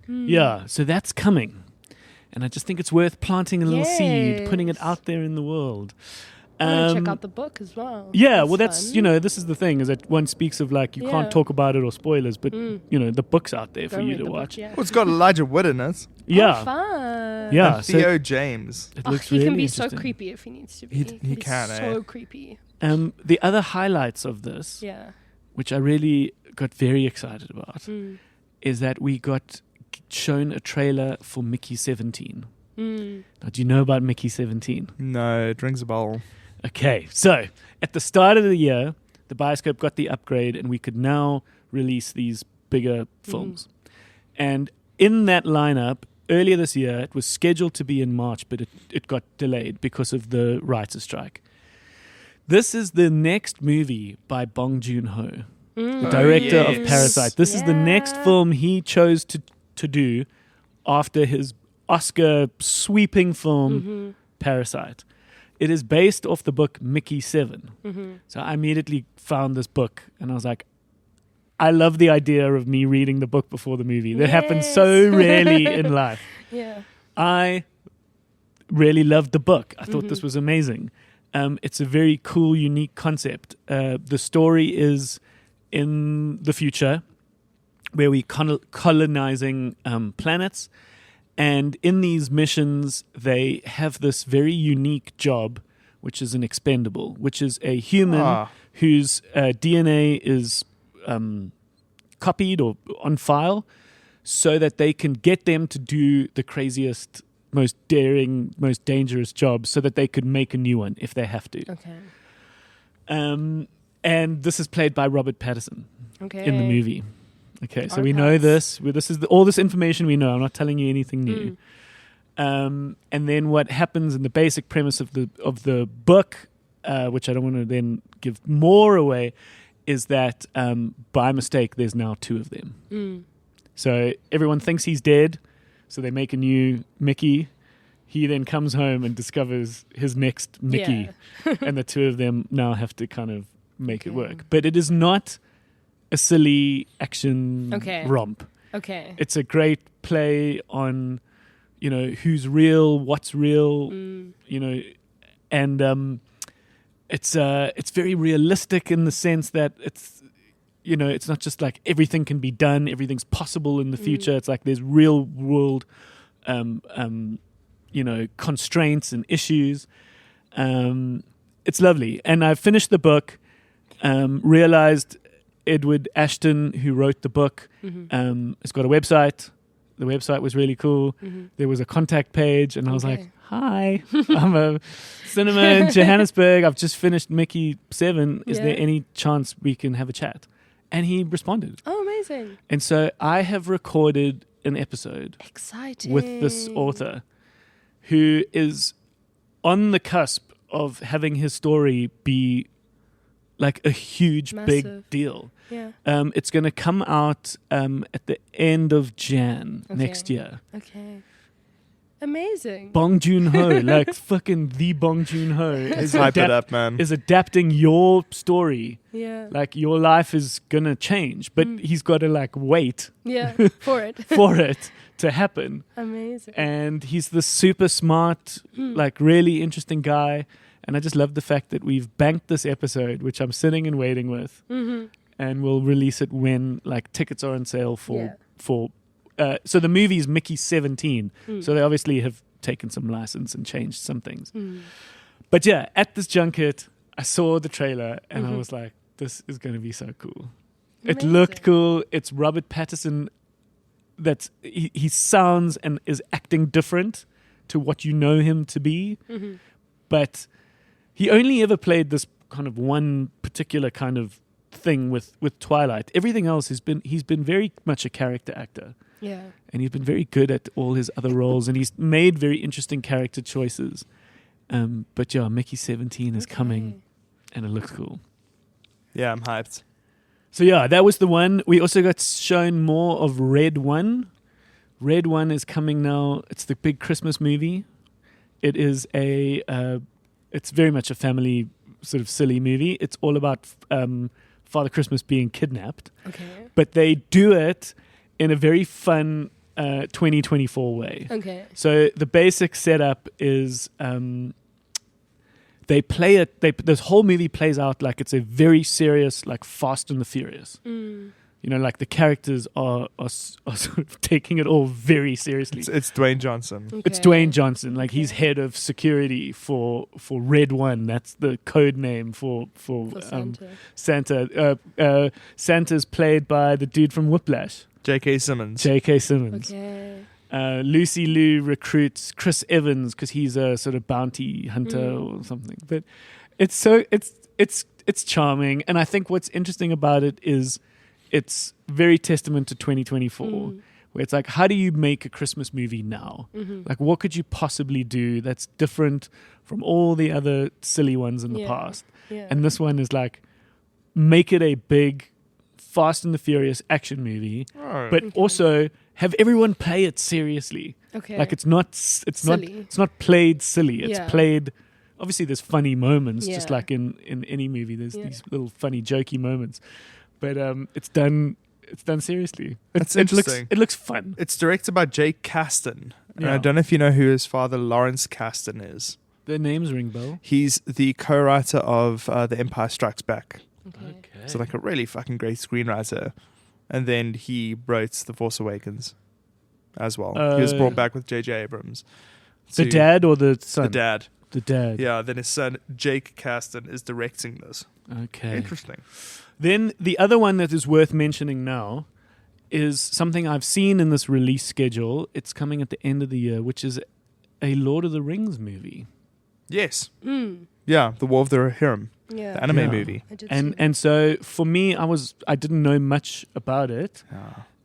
Yeah, so that's coming. And I just think it's worth planting a little seed, putting it out there in the world. I want to check out the book as well. Yeah, that's well, fun. this is the thing, is that one speaks of like, you can't talk about it or spoilers, but, the book's out there for you to watch. Yeah. Well, it's got Elijah Wood in it. Yeah. Oh, fun. Yeah. And Theo James. It looks he really can be so interesting. creepy if he needs to be. He He's can, so creepy. The other highlights of this, which I really got very excited about, is that we got shown a trailer for Mickey 17. Now, do you know about Mickey 17? No, it rings a bell. Okay, so at the start of the year, the Bioscope got the upgrade and we could now release these bigger films. And in that lineup, earlier this year, it was scheduled to be in March, but it got delayed because of the writer's strike. This is the next movie by Bong Joon-ho, the director of Parasite. This is the next film he chose to do after his Oscar-sweeping film, Parasite. It is based off the book Mickey 7. So I immediately found this book and I was like, I love the idea of me reading the book before the movie. That happens so rarely in life. Yeah. I really loved the book. I thought this was amazing. It's a very cool, unique concept. The story is in the future where we're colonizing planets. And in these missions, they have this very unique job, which is an expendable, which is a human whose DNA is copied or on file so that they can get them to do the craziest, most daring, most dangerous jobs so that they could make a new one if they have to. Okay. And this is played by Robert Pattinson in the movie. Okay, so we know this. This is all this information we know. I'm not telling you anything new. And then what happens in the basic premise of the book, which I don't want to then give more away, is that by mistake there's now two of them. So everyone thinks he's dead, so they make a new Mickey. He then comes home and discovers his next Mickey, and the two of them now have to kind of make it work. But it is not a silly action romp. Okay. It's a great play on, who's real, what's real, and it's very realistic in the sense that it's not just like everything can be done, everything's possible in the future. It's like there's real world constraints and issues. It's lovely. And I finished the book, realized Edward Ashton, who wrote the book, has got a website. The website was really cool. There was a contact page, and I was like, hi, I'm a cinema in Johannesburg. I've just finished Mickey 7. Is there Yeah. any chance we can have a chat? And he responded. Oh, amazing. And so I have recorded an episode Exciting. with this author who is on the cusp of having his story be like a huge, big Massive. deal. Yeah. It's going to come out at the end of Jan Okay. next year. Okay. Amazing. Bong Joon-ho, like fucking the Bong Joon-ho, is, Hype it up, man. is adapting your story. Yeah. Like your life is going to change, but he's got to like wait Yeah. For it. for it to happen. Amazing. And he's the super smart, like really interesting guy. And I just love the fact that we've banked this episode, which I'm sitting and waiting with, and we'll release it when like tickets are on sale for. So the movie is Mickey 17, so they obviously have taken some license and changed some things. But yeah, at this junket, I saw the trailer and I was like, "This is going to be so cool." It looked Amazing. cool. It's Robert Pattinson. He sounds and is acting different to what you know him to be, but he only ever played this kind of one particular kind of thing with Twilight. Everything else he's been very much a character actor. Yeah. And he's been very good at all his other roles, and he's made very interesting character choices. But yeah, Mickey 17 is coming, and it looks cool. Yeah, I'm hyped. So yeah, that was the one. We also got shown more of Red One. Red One is coming now. It's the big Christmas movie. It is it's very much a family sort of silly movie. It's all about Father Christmas being kidnapped, Okay. but they do it in a very fun 2024 way. Okay. So the basic setup is they play it. This whole movie plays out like it's a very serious, like Fast and the Furious. You know, like the characters are sort of taking it all very seriously. It's Dwayne Johnson. It's Dwayne Johnson. Like he's head of security for Red One. That's the code name for Santa. Santa. Santa's played by the dude from Whiplash, J.K. Simmons. J.K. Simmons. Okay. Lucy Liu recruits Chris Evans because he's a sort of bounty hunter or something. But it's charming, and I think what's interesting about it is it's very testament to 2024, where it's like, how do you make a Christmas movie now? Like, what could you possibly do that's different from all the other silly ones in the past? Yeah. And this one is like, make it a big Fast and the Furious action movie, but also have everyone play it seriously. Okay. Like it's not played silly. It's Yeah. played. Obviously, there's funny moments, just Yeah. like in any movie. There's these little funny, jokey moments, but it's done seriously. That's interesting. It looks fun. It's directed by Jake Kasdan. And Yeah. I don't know if you know who his father, Lawrence Kasdan, is. The names ring bell. He's the co-writer of The Empire Strikes Back. Okay. So like a really fucking great screenwriter. And then he wrote The Force Awakens as well. He was brought back with J.J. Abrams. The to- dad or the son? The dad. The dad. Yeah, then his son, Jake Kasdan, is directing this. Okay. Interesting. Then the other one that is worth mentioning now is something I've seen in this release schedule. It's coming at the end of the year, which is a Lord of the Rings movie. Yes. Yeah, The War of the Rohirrim, Yeah. the anime Yeah. movie. I did see that. And so for me, I didn't know much about it.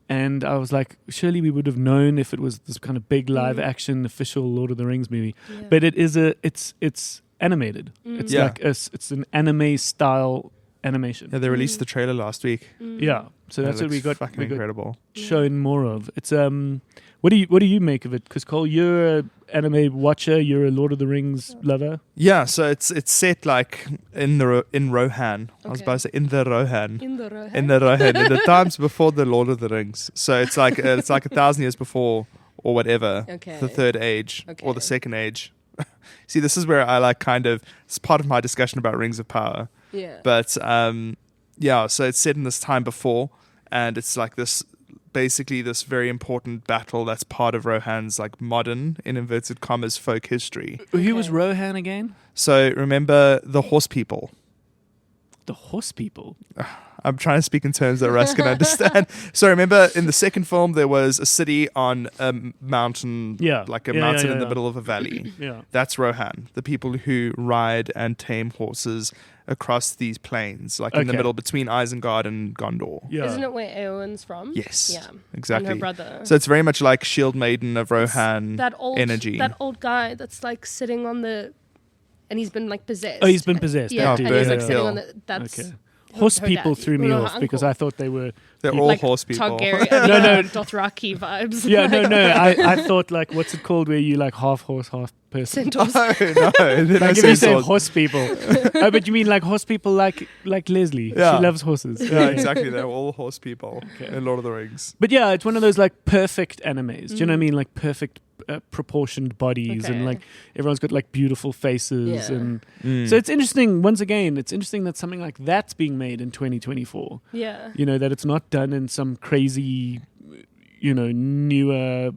And I was like, surely we would have known if it was this kind of big live action official Lord of the Rings movie. Yeah. But it is it's animated. It's Yeah. like it's an anime style animation. Yeah, they released the trailer last week. Yeah. So And that's it what we looks got. Fucking We got incredible. shown more of. It's what do you make of it? Because Cole, you're an anime watcher. You're a Lord of the Rings lover. Yeah, so it's set like in Rohan. I was Okay. about to say in the Rohan. In the Rohan. In the Rohan, in the times before the Lord of the Rings. So it's like 1,000 years before or whatever. Okay. The third age or Okay. the second age. See, this is where I like kind of it's part of my discussion about Rings of Power. Yeah. But yeah, so it's set in this time before, and it's like this basically this very important battle that's part of Rohan's like modern in inverted commas folk history. Who was Okay. Rohan again? So remember the horse people. the horse people. I'm trying to speak in terms that Russ can understand. So remember, in the second film, there was a city on a mountain, like a mountain in the middle of a valley. Yeah. That's Rohan, the people who ride and tame horses across these plains, like in the middle between Isengard and Gondor. Yeah. Isn't it where Eowyn's from? Yes. Yeah. Exactly. And her brother. So it's very much like Shield Maiden of Rohan energy. That old guy that's like sitting on the, and he's been like possessed. Oh, he's been possessed. Yeah, that and dude. he's like Bernard sitting Hill. on the. That's Okay. Horse her people dad. threw me No, off her because uncle. I thought they were. They're all like horse people. Targaryen, No. Dothraki vibes. Yeah, no. I thought like, what's it called where you like half horse, half person? Centaurs. Oh, no. They're Like not if you say centaurs. horse people. Oh, but you mean like horse people like Leslie. Yeah. She loves horses. Yeah, exactly. They're all horse people Okay. in Lord of the Rings. But yeah, it's one of those like perfect animes. Do you know what I mean? Like perfect proportioned bodies and Okay. like everyone's got like beautiful faces Yeah. and so it's interesting. Once again, it's interesting that something like that's being made in 2024. Yeah. You know, that it's not done in some crazy, newer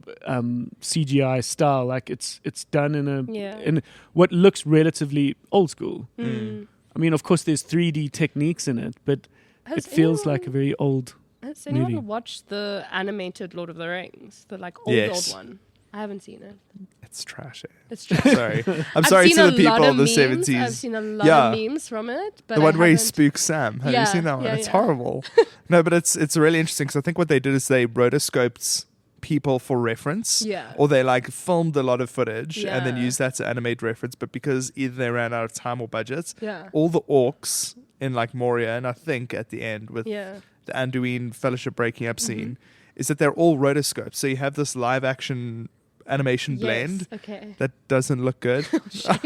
CGI style. Like it's done in what looks relatively old school. Mm. I mean, of course, there's 3D techniques in it, but Has it feels anyone- like a very old. Has anyone movie. watched the animated Lord of the Rings? The like Yes. old one. I haven't seen it. It's trash. It's just. Sorry. I'm I've sorry seen to a the people lot of of the memes. 70s. I've seen a lot Yeah. of memes from it, but The one where he haven't- spooks Sam. Have you Yeah, seen that one? yeah, It's yeah. horrible. No, but it's really interesting because I think what they did is they rotoscoped people for reference. Yeah. Or they like filmed a lot of footage and then Yeah. used that to animate reference. But because either they ran out of time or budget, Yeah. all the orcs in like Moria, and I think at the end with Yeah. the Anduin Fellowship breaking up scene, is that they're all rotoscoped. So you have this live action animation blend Yes. Okay. that doesn't look good.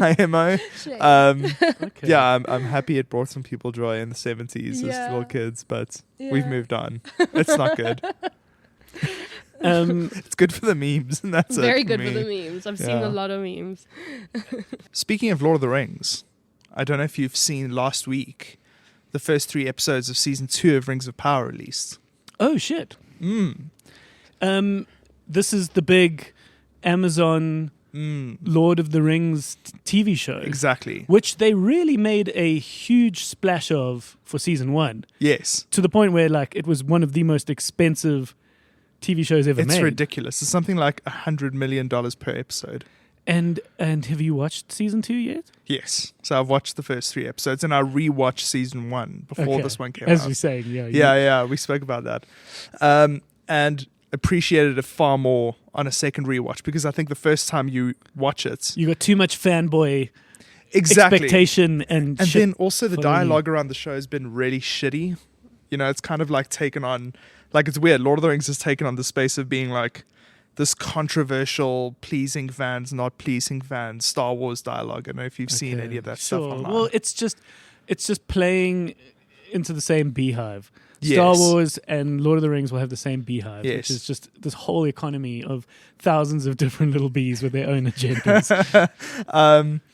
IMO. Shame. Okay. Yeah, I'm happy it brought some people joy in the 70s as Yeah. little kids, but we've Yeah. moved on. It's not good. Um, It's good for the memes, and that's Very it good me. for the memes. I've seen Yeah. a lot of memes. Speaking of Lord of the Rings, I don't know if you've seen last week the first 3 episodes of season 2 of Rings of Power released. oh shit. This is the big Amazon Lord of the Rings TV show. Exactly. Which they really made a huge splash of for season 1, Yes. to the point where like it was one of the most expensive TV shows ever It's made. ridiculous. It's something like $100 million per episode. And have you watched season 2 yet? Yes. So I've watched the first 3 episodes, and I rewatched season 1 before Okay. this one came As out. we're saying, yeah. Yeah, we spoke about that. And appreciated it far more on a second rewatch because I think the first time you watch it, You got too much fanboy exactly. expectation and And shit then also the following dialogue around the show has been really shitty. You know, it's kind of like taken on, like it's weird. Lord of the Rings has taken on the space of being like this controversial, pleasing fans, not pleasing fans, Star Wars dialogue. I don't know if you've seen Okay, any of that sure. stuff online. Well, it's just playing into the same beehive. Yes. Star Wars and Lord of the Rings will have the same beehive, Yes. which is just this whole economy of thousands of different little bees with their own agendas.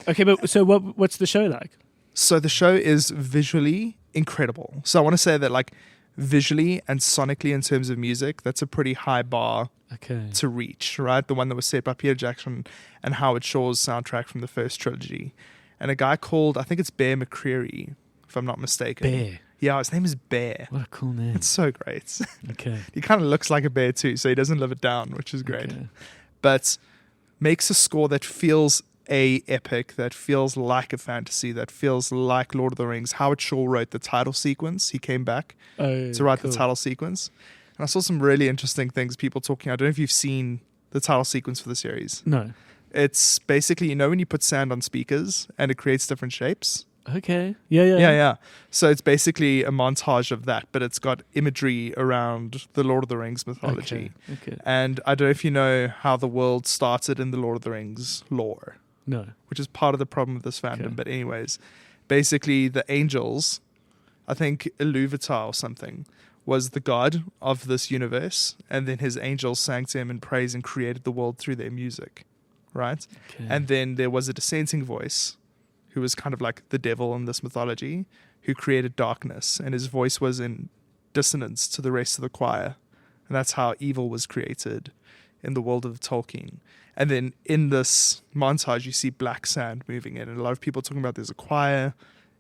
Okay, but so what's the show like? So the show is visually incredible. So I want to say that like visually and sonically in terms of music, that's a pretty high bar Okay. to reach, right? The one that was set by Peter Jackson and Howard Shaw's soundtrack from the first trilogy. And a guy called, I think it's Bear McCreary, if I'm not mistaken. Bear. Yeah, his name is Bear. What a cool name. It's so great. Okay. He kind of looks like a bear too, so he doesn't live it down, which is great. Okay. But makes a score that feels epic, that feels like a fantasy, that feels like Lord of the Rings. Howard Shaw wrote the title sequence. He came back Oh, to write cool. the title sequence. And I saw some really interesting things, people talking. I don't know if you've seen the title sequence for the series. No. It's basically, when you put sand on speakers and it creates different shapes? Okay. Yeah. Yeah. So it's basically a montage of that, but it's got imagery around the Lord of the Rings mythology. Okay. And I don't know if you know how the world started in the Lord of the Rings lore, No. which is part of the problem with this fandom. Okay. But anyways, basically the angels, I think Iluvatar or something, was the god of this universe. And then his angels sang to him in praise and created the world through their music, right? Okay. And then there was a dissenting voice who was kind of like the devil in this mythology, who created darkness. And his voice was in dissonance to the rest of the choir. And that's how evil was created in the world of Tolkien. And then in this montage, you see black sand moving in. And a lot of people talking about there's a choir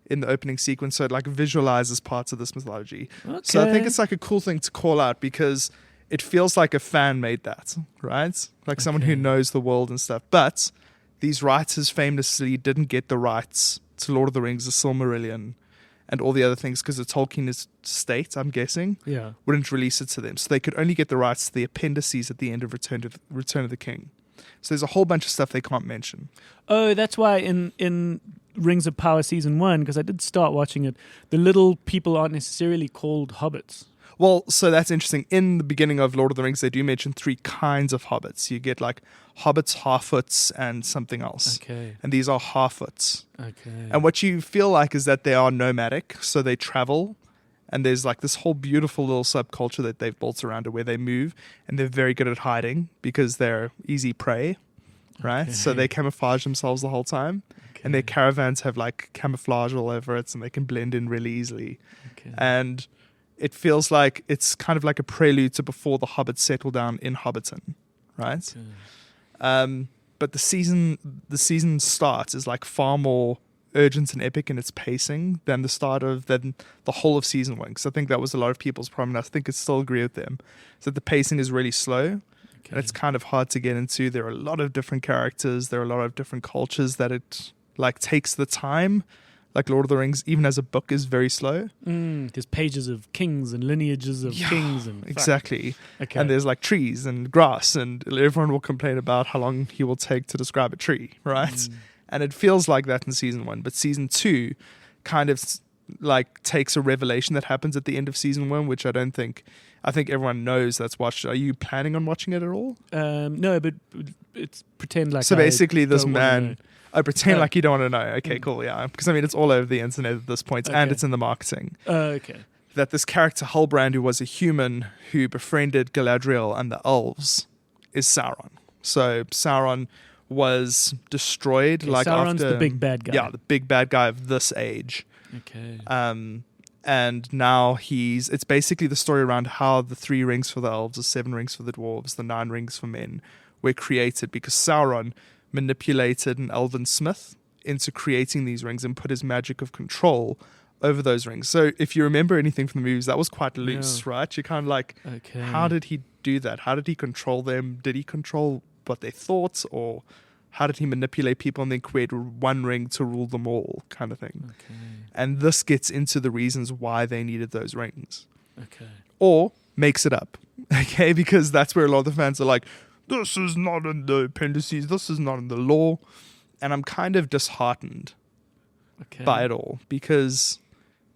in the opening sequence, so it like visualizes parts of this mythology. So I think it's like a cool thing to call out because it feels like a fan made that, right? Like someone who knows the world and stuff. But these writers famously didn't get the rights to Lord of the Rings, the Silmarillion, and all the other things because the Tolkien estate, I'm guessing, wouldn't release it to them. So they could only get the rights to the appendices at the end of Return of the King. So there's a whole bunch of stuff they can't mention. Oh, that's why in Rings of Power Season 1, because I did start watching it, the little people aren't necessarily called hobbits. Well, so that's interesting. In the beginning of Lord of the Rings, they do mention 3 kinds of hobbits. You get like hobbits, half-foots, and something else. Okay. And these are half-foots. Okay. And what you feel like is that they are nomadic, so they travel. And there's like this whole beautiful little subculture that they've built around it where they move. And they're very good at hiding because they're easy prey, right? Okay. So they camouflage themselves the whole time. Okay. And their caravans have like camouflage all over it, and they can blend in really easily. Okay. And it feels like it's kind of like a prelude to before the hobbits settle down in Hobbiton, right? Okay. But the season starts is like far more urgent and epic in its pacing than the whole of season 1. Because I think that was a lot of people's problem, and I think I still agree with them. So the pacing is really slow, and it's kind of hard to get into. There are a lot of different characters. There are a lot of different cultures that it like takes the time. Like Lord of the Rings, even as a book, is very slow. There's pages of kings and lineages of kings. And exactly. Okay. And there's like trees and grass, and everyone will complain about how long he will take to describe a tree, right? And it feels like that in season 1. But season 2 kind of like takes a revelation that happens at the end of season 1, which I think everyone knows that's watched. Are you planning on watching it at all? No, but it's pretend like. So basically, this don't man. I pretend like you don't want to know. Okay, cool, yeah. Because, I mean, it's all over the internet at this point, and it's in the marketing. Okay. That this character, Halbrand, who was a human who befriended Galadriel and the elves, is Sauron. So Sauron was destroyed. Okay, like Sauron's after, the big bad guy. Yeah, the big bad guy of this age. Okay. And now it's basically the story around how the 3 rings for the elves, the 7 rings for the dwarves, the 9 rings for men were created because Sauron manipulated an elven smith into creating these rings and put his magic of control over those rings. So if you remember anything from the movies, that was quite loose, right? You're kind of like, how did he do that? How did he control them? Did he control what they thought? Or how did he manipulate people and then create one ring to rule them all, kind of thing? Okay. And this gets into the reasons why they needed those rings. Okay. Or makes it up, okay? Because that's where a lot of the fans are like, this is not in the appendices, this is not in the law. And I'm kind of disheartened by it all, because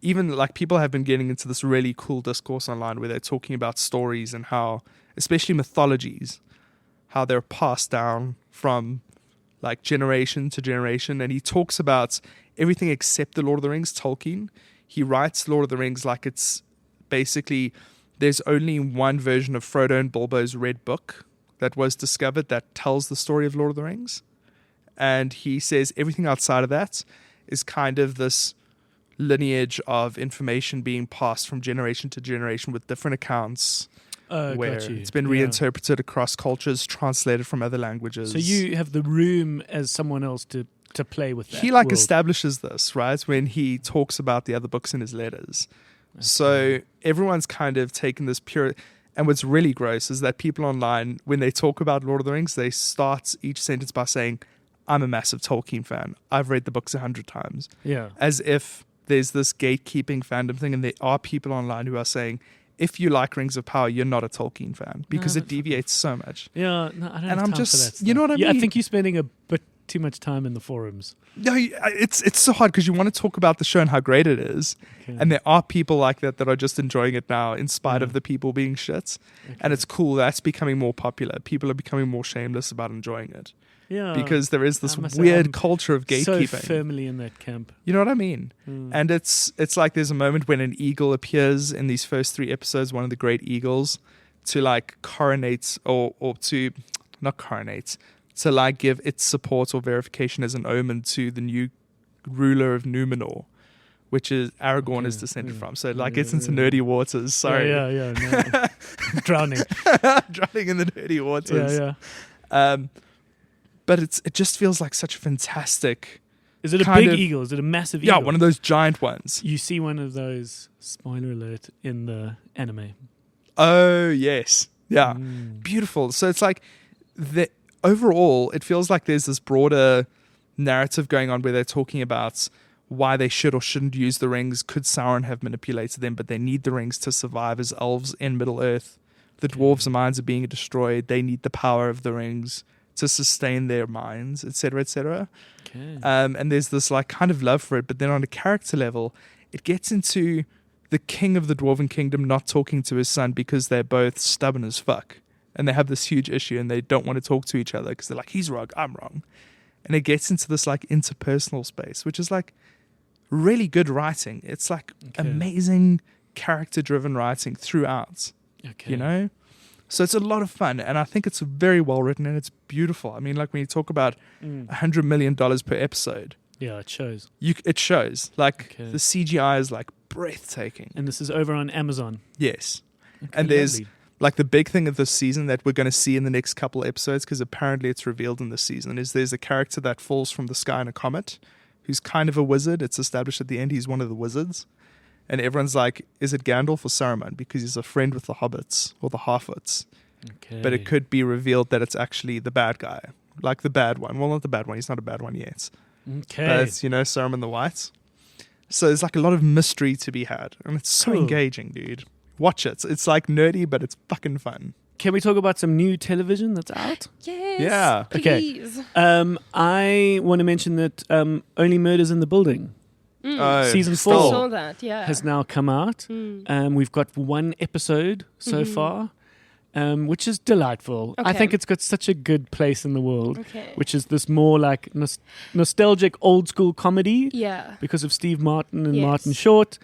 even like people have been getting into this really cool discourse online where they're talking about stories and how, especially mythologies, how they're passed down from like generation to generation. And he talks about everything except the Lord of the Rings, Tolkien. He writes Lord of the Rings like it's basically, there's only one version of Frodo and Bilbo's Red Book that was discovered that tells the story of Lord of the Rings. And he says everything outside of that is kind of this lineage of information being passed from generation to generation with different accounts, where it's been reinterpreted across cultures, translated from other languages. So you have the room as someone else to play with that. He like establishes this, right, when he talks about the other books in his letters. Okay. So everyone's kind of taken this pure... And what's really gross is that people online, when they talk about Lord of the Rings, they start each sentence by saying, I'm a massive Tolkien fan. I've read the books 100 times. Yeah. As if there's this gatekeeping fandom thing. And there are people online who are saying, if you like Rings of Power, you're not a Tolkien fan because it deviates so much. Yeah, no, I don't have I'm time just, for that stuff. You know what I mean? I think you're spending a bit too much time in the forums. No, it's so hard because you want to talk about the show and how great it is. Okay. And there are people like that are just enjoying it now in spite of the people being shit. Okay. And it's cool. That's becoming more popular. People are becoming more shameless about enjoying it. Yeah. Because there is this weird culture of gatekeeping. So firmly in that camp. You know what I mean? And it's like there's a moment when an eagle appears in these first 3 episodes, one of the great eagles, to like coronate or to not coronate, to like give its support or verification as an omen to the new ruler of Numenor, which is Aragorn is descended from. So it like gets into nerdy waters. Sorry. No. Drowning in the nerdy waters. Yeah. But it just feels like such a fantastic Is it a kind big of- eagle? Is it a massive Yeah, eagle? one of those giant ones. You see one of those, spoiler alert, in the anime. Oh, yes. Yeah. Mm. Beautiful. So it's like overall, it feels like there's this broader narrative going on where they're talking about why they should or shouldn't use the rings. Could Sauron have manipulated them? But they need the rings to survive as elves in Middle Earth. The dwarves' minds are being destroyed. They need the power of the rings to sustain their minds, etc., etc. Okay. And there's this like kind of love for it. But then on a character level, it gets into the king of the Dwarven Kingdom not talking to his son because they're both stubborn as fuck. And they have this huge issue and they don't want to talk to each other because they're like, he's wrong, I'm wrong. And it gets into this like interpersonal space, which is like really good writing. It's like amazing character-driven writing throughout, Okay. you know? So it's a lot of fun, and I think it's very well written and it's beautiful. I mean, like when you talk about $100 million per episode, Yeah, it shows. it shows. Like Okay. the CGI is like breathtaking. And this is over on Amazon. Yes. Okay, And there's lovely. like the big thing of this season that we're going to see in the next couple of episodes, because apparently it's revealed in this season, is there's a character that falls from the sky in a comet who's kind of a wizard. It's established at the end he's one of the wizards. And everyone's like, is it Gandalf or Saruman? Because he's a friend with the hobbits or the Harfoots. Okay. But it could be revealed that it's actually the bad guy. Like the bad one. Well, not the bad one. He's not a bad one yet. Okay. But it's, Saruman the White. So there's like a lot of mystery to be had. And it's so Cool. engaging, dude. Watch it. It's like nerdy, but it's fucking fun. Can we talk about some new television that's out? Yes. Yeah. Okay. Please. I want to mention that Only Murders in the Building Season I four. saw that. Yeah. has now come out. We've got one episode so far, which is delightful. I Okay. think it's got such a good place in the world, Okay. which is this more like nostalgic old school comedy Yeah. because of Steve Martin and Yes. Martin Short.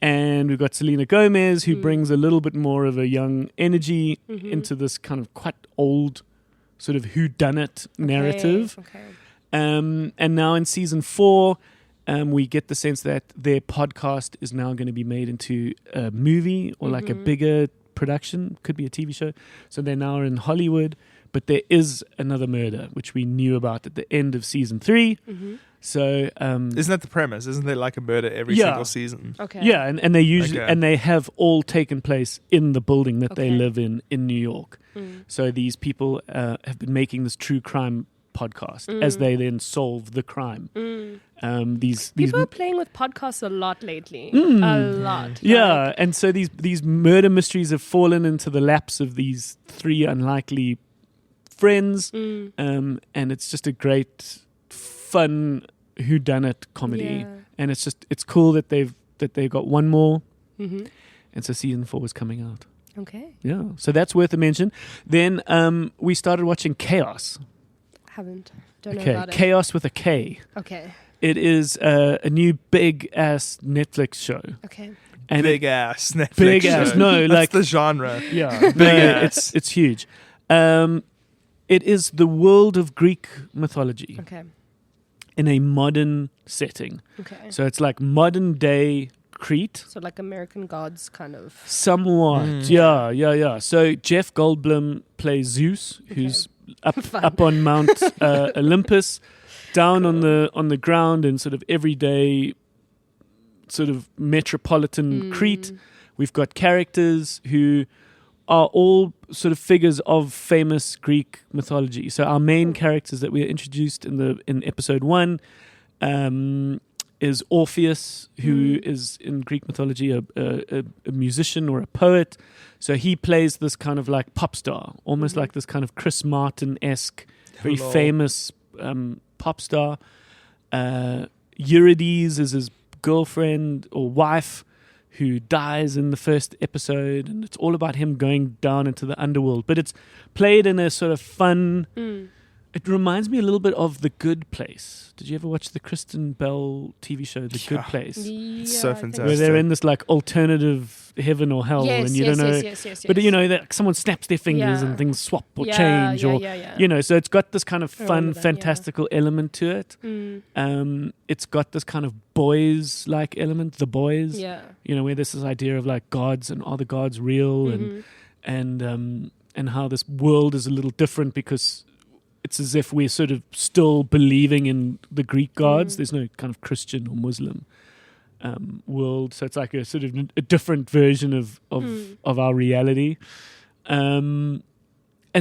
And we've got Selena Gomez, who brings a little bit more of a young energy into this kind of quite old sort of whodunit narrative. Okay. And now in season 4, we get the sense that their podcast is now going to be made into a movie or like a bigger production, could be a TV show. So they now are in Hollywood, but there is another murder, which we knew about at the end of season 3. So, Isn't that the premise? Isn't there like a murder every Yeah. single season? Okay. yeah, and they usually Okay. and they have all taken place in the building that they Okay. live in New York. So these people have been making this true crime podcast as they then solve the crime. These People are playing with podcasts a lot lately. A lot. yeah, and so these murder mysteries have fallen into the laps of these 3 unlikely friends, and it's just a great, fun whodunit comedy, Yeah. and it's cool that they've got one more, and so season 4 is coming out. Okay. Yeah, so that's worth a mention. Then we started watching KAOS. Haven't. Don't know Okay, about it. KAOS with a K. Okay. It is a new big ass Netflix show. Okay. And Big ass Netflix Big show. ass, no, That's like- the genre. yeah, Big no, ass. it's huge. It is the world of Greek mythology Okay. in a modern setting. Okay. So it's like modern day Crete. So like American Gods kind of. Somewhat, yeah. So Jeff Goldblum plays Zeus, who's up on Mount Olympus, down on the ground in sort of everyday, sort of metropolitan Crete. We've got characters who are all sort of figures of famous Greek mythology. So our main characters that we are introduced in episode 1 is Orpheus, who is in Greek mythology a musician or a poet. So he plays this kind of like pop star, almost like this kind of Chris Martin-esque, very Hello. famous pop star. Eurydice is his girlfriend or wife, who dies in the first episode, and it's all about him going down into the underworld. But it's played in a sort of fun... It reminds me a little bit of The Good Place. Did you ever watch the Kristen Bell TV show, The Good Yeah. Place? Yeah, so I think fantastic. Where they're in this like alternative heaven or hell, Yes, and you yes, don't know... yes. But you know, that someone snaps their fingers Yeah. and things swap or Yeah, change, or yeah. you know, so it's got this kind of I fun, remember that, fantastical element to it. It's got this kind of boys-like element, The Boys. Yeah. You know, where there's this idea of like gods and are the gods real, and how this world is a little different because it's as if we're sort of still believing in the Greek gods. There's no kind of Christian or Muslim world, so it's like a sort of a different version of our reality. And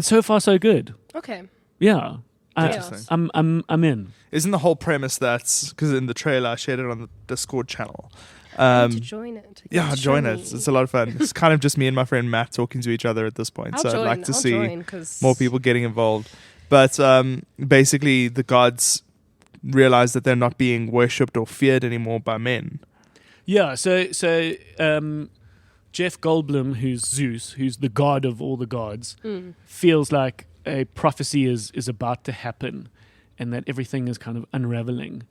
so far, so good. Okay. Yeah. Interesting. I'm in. Isn't the whole premise that's because in the trailer I shared it on the Discord channel. To join it. Yeah, join it. It's a lot of fun. It's kind of just me and my friend Matt talking to each other at this point. I'd like to see more people getting involved. But basically, the gods realize that they're not being worshipped or feared anymore by men. Yeah. So Jeff Goldblum, who's Zeus, who's the god of all the gods, feels like a prophecy is about to happen, and that everything is kind of unraveling,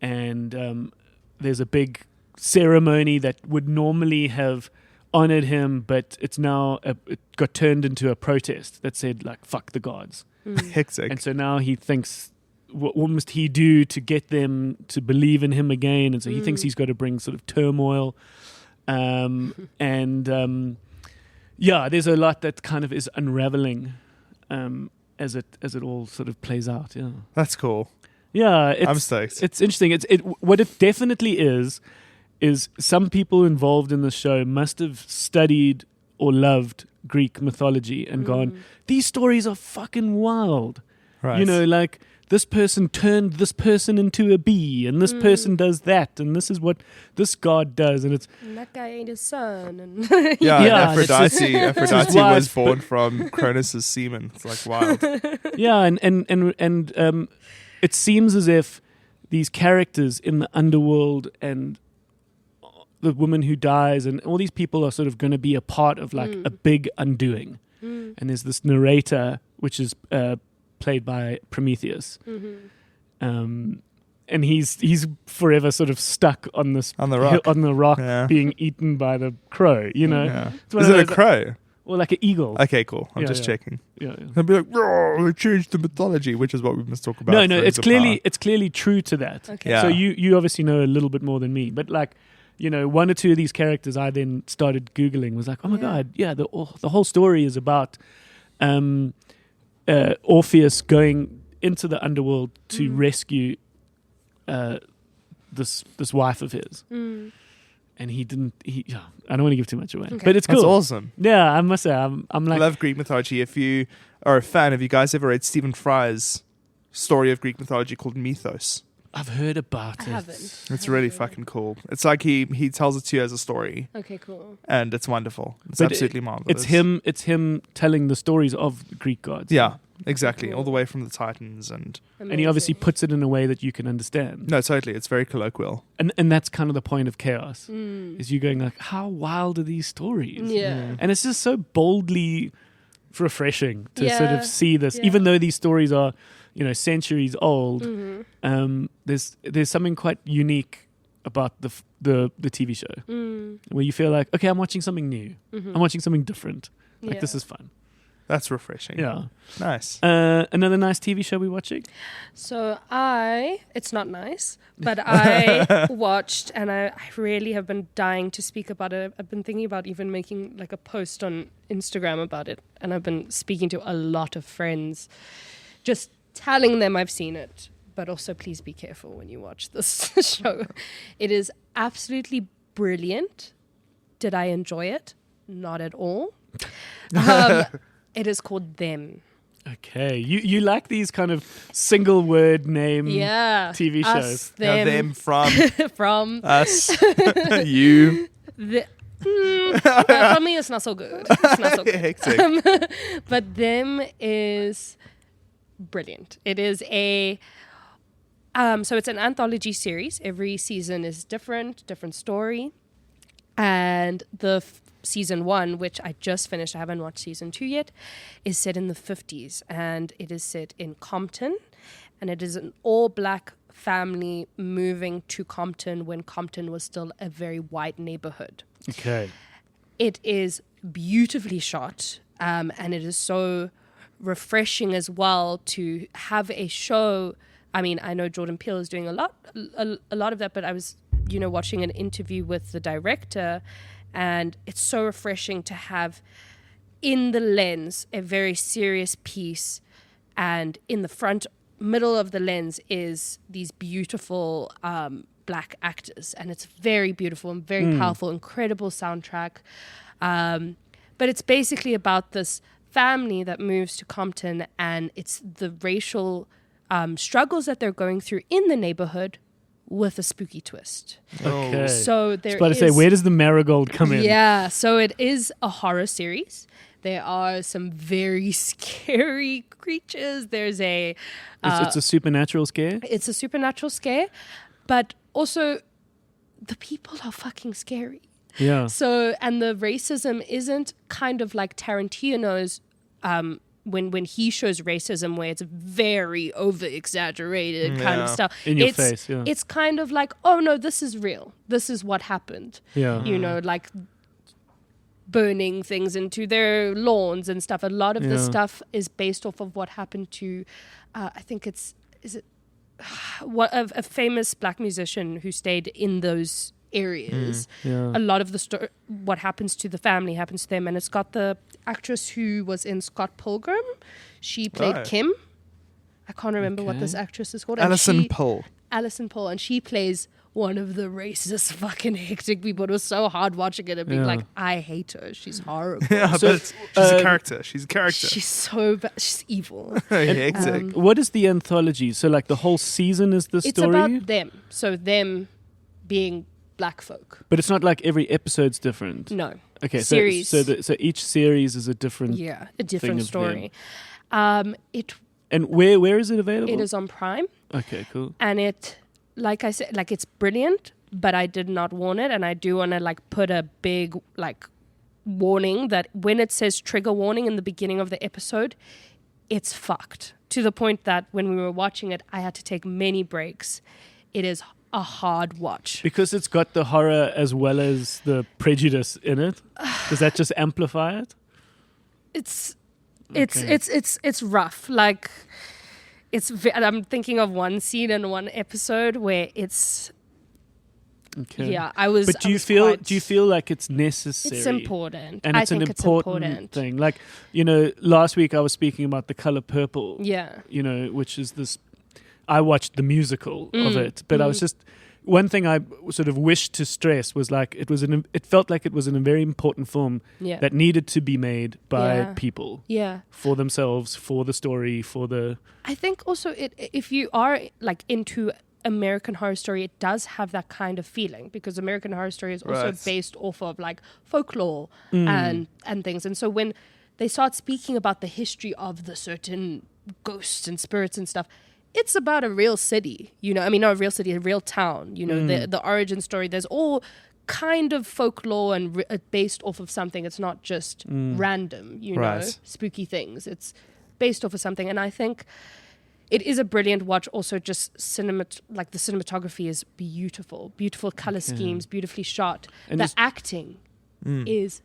and there's a big ceremony that would normally have honored him, but it's now it got turned into a protest that said like "fuck the gods." Hectic. And so now he thinks, what must he do to get them to believe in him again? And so he thinks he's got to bring sort of turmoil, there's a lot that kind of is unraveling as it all sort of plays out. Yeah, that's cool. Yeah, I'm stoked. It's interesting. What it definitely is some people involved in the show must have studied or loved Greek mythology and gone, these stories are fucking wild. Right. You know, like this person turned this person into a bee, and this person does that, and this is what this god does, and it's and that guy ate his son, and Aphrodite was born from Cronus's semen. It's like wild. Yeah, and it seems as if these characters in the underworld and the woman who dies and all these people are sort of going to be a part of like a big undoing. And there's this narrator, which is played by Prometheus. And he's forever sort of stuck on the rock yeah. being eaten by the crow, you know. Yeah. Is it a crow? Or like an eagle. Okay, cool. I'm just checking. Yeah. They'll be like, they changed the mythology, which is what we must talk about. No, it's clearly true to that. Okay. Yeah. So you obviously know a little bit more than me, but like, you know, one or two of these characters I then started Googling was like, oh my God, yeah, the whole story is about Orpheus going into the underworld to rescue this wife of his. And I don't want to give too much away, but it's cool. That's awesome. Yeah, I must say, I'm like, I love Greek mythology. If you are a fan, have you guys ever read Stephen Fry's story of Greek mythology called Mythos? I've heard about it. I haven't. It's really fucking cool. It's like he tells it to you as a story. Okay, cool. And it's wonderful. It's But absolutely marvelous. It's him telling the stories of the Greek gods. Yeah, exactly. All the way from the Titans and he obviously puts it in a way that you can understand. no, totally. It's very colloquial. And that's kind of the point of KAOS. Is you going like, how wild are these stories? Yeah. And it's just so boldly refreshing to sort Yeah. of see this, Yeah. even though these stories are, you know, centuries old. There's something quite unique about the TV show where you feel like, okay, I'm watching something new. I'm watching something different. Like this is fun. That's refreshing. Yeah. Nice. Another nice TV show we're watching. So it's not nice, but I watched, and I really have been dying to speak about it. I've been thinking about even making like a post on Instagram about it, and I've been speaking to a lot of friends, just telling them I've seen it, but also please be careful when you watch this show. It is absolutely brilliant. Did I enjoy it? Not at all. It is called Them. Okay, you like these kind of single word name TV shows. Us, Now them from from us, you. For me, it's not so good. It's not so good. Hectic. But Them is brilliant. It is so it's an anthology series. Every season is different story. And the season 1, which I just finished, I haven't watched season 2 yet, is set in the 50s, and it is set in Compton, and it is an all-black family moving to Compton when Compton was still a very white neighborhood. Okay. It is beautifully shot, and it is so refreshing as well to have a show. I mean, I know Jordan Peele is doing a lot of that, but I was, watching an interview with the director, and it's so refreshing to have in the lens a very serious piece and in the front middle of the lens is these beautiful black actors, and it's very beautiful and very powerful, incredible soundtrack. But it's basically about this family that moves to Compton, and it's the racial struggles that they're going through in the neighborhood with a spooky twist. Okay. So there I was about to say, where does the Marigold come in? Yeah, so it is a horror series. There are some very scary creatures. There's a... It's a supernatural scare? It's a supernatural scare, but also the people are fucking scary. Yeah. So, and the racism isn't kind of like Tarantino's when he shows racism where it's very over-exaggerated kind of stuff. In your face, yeah. It's kind of like, oh no, this is real. This is what happened. Yeah. You know, like burning things into their lawns and stuff. A lot of this stuff is based off of what happened to, I think a famous black musician who stayed in those areas. A lot of the what happens to the family happens to them, and it's got the actress who was in Scott Pilgrim. She played Kim. I can't remember what this actress is called. Alison Pohl, and she plays one of the racist fucking hectic people. It was so hard watching it and being like, I hate her. She's horrible. Yeah, So, but she's a character. She's a character. She's so bad. She's evil. Hectic. What is the anthology? So like the whole season is the It's story? about them. So them being black folk. But it's not like every episode's different? No. Okay, Series. so each series is a different... Yeah, a different thing of story. And where is it available? It is on Prime. Okay, cool. And it, like I said, like it's brilliant, but I did not warn it. And I do want to like put a big like warning that when it says trigger warning in the beginning of the episode, it's fucked. To the point that when we were watching it, I had to take many breaks. It is a hard watch. Because it's got the horror as well as the prejudice in it. Does that just amplify it? It's rough. Like I'm thinking of one scene in one episode where it's I was. But do you feel like it's necessary? It's important, and it's I think an important thing. Like, you know, last week I was speaking about The Color Purple. Yeah, you know, which is this. I watched the musical of it, but I was just. One thing I sort of wished to stress was like it felt like it was in a very important film that needed to be made by people for themselves, for the story, for the... I think also if you are like into American Horror Story, it does have that kind of feeling because American Horror Story is also based off of like folklore and things. And so when they start speaking about the history of the certain ghosts and spirits and stuff, it's about a real city, you know. I mean, not a real city, a real town. You know, the origin story. There's all kind of folklore and based off of something. It's not just random, you know, spooky things. It's based off of something, and I think it is a brilliant watch. Also, just like the cinematography is beautiful, beautiful color schemes, beautifully shot. And the acting is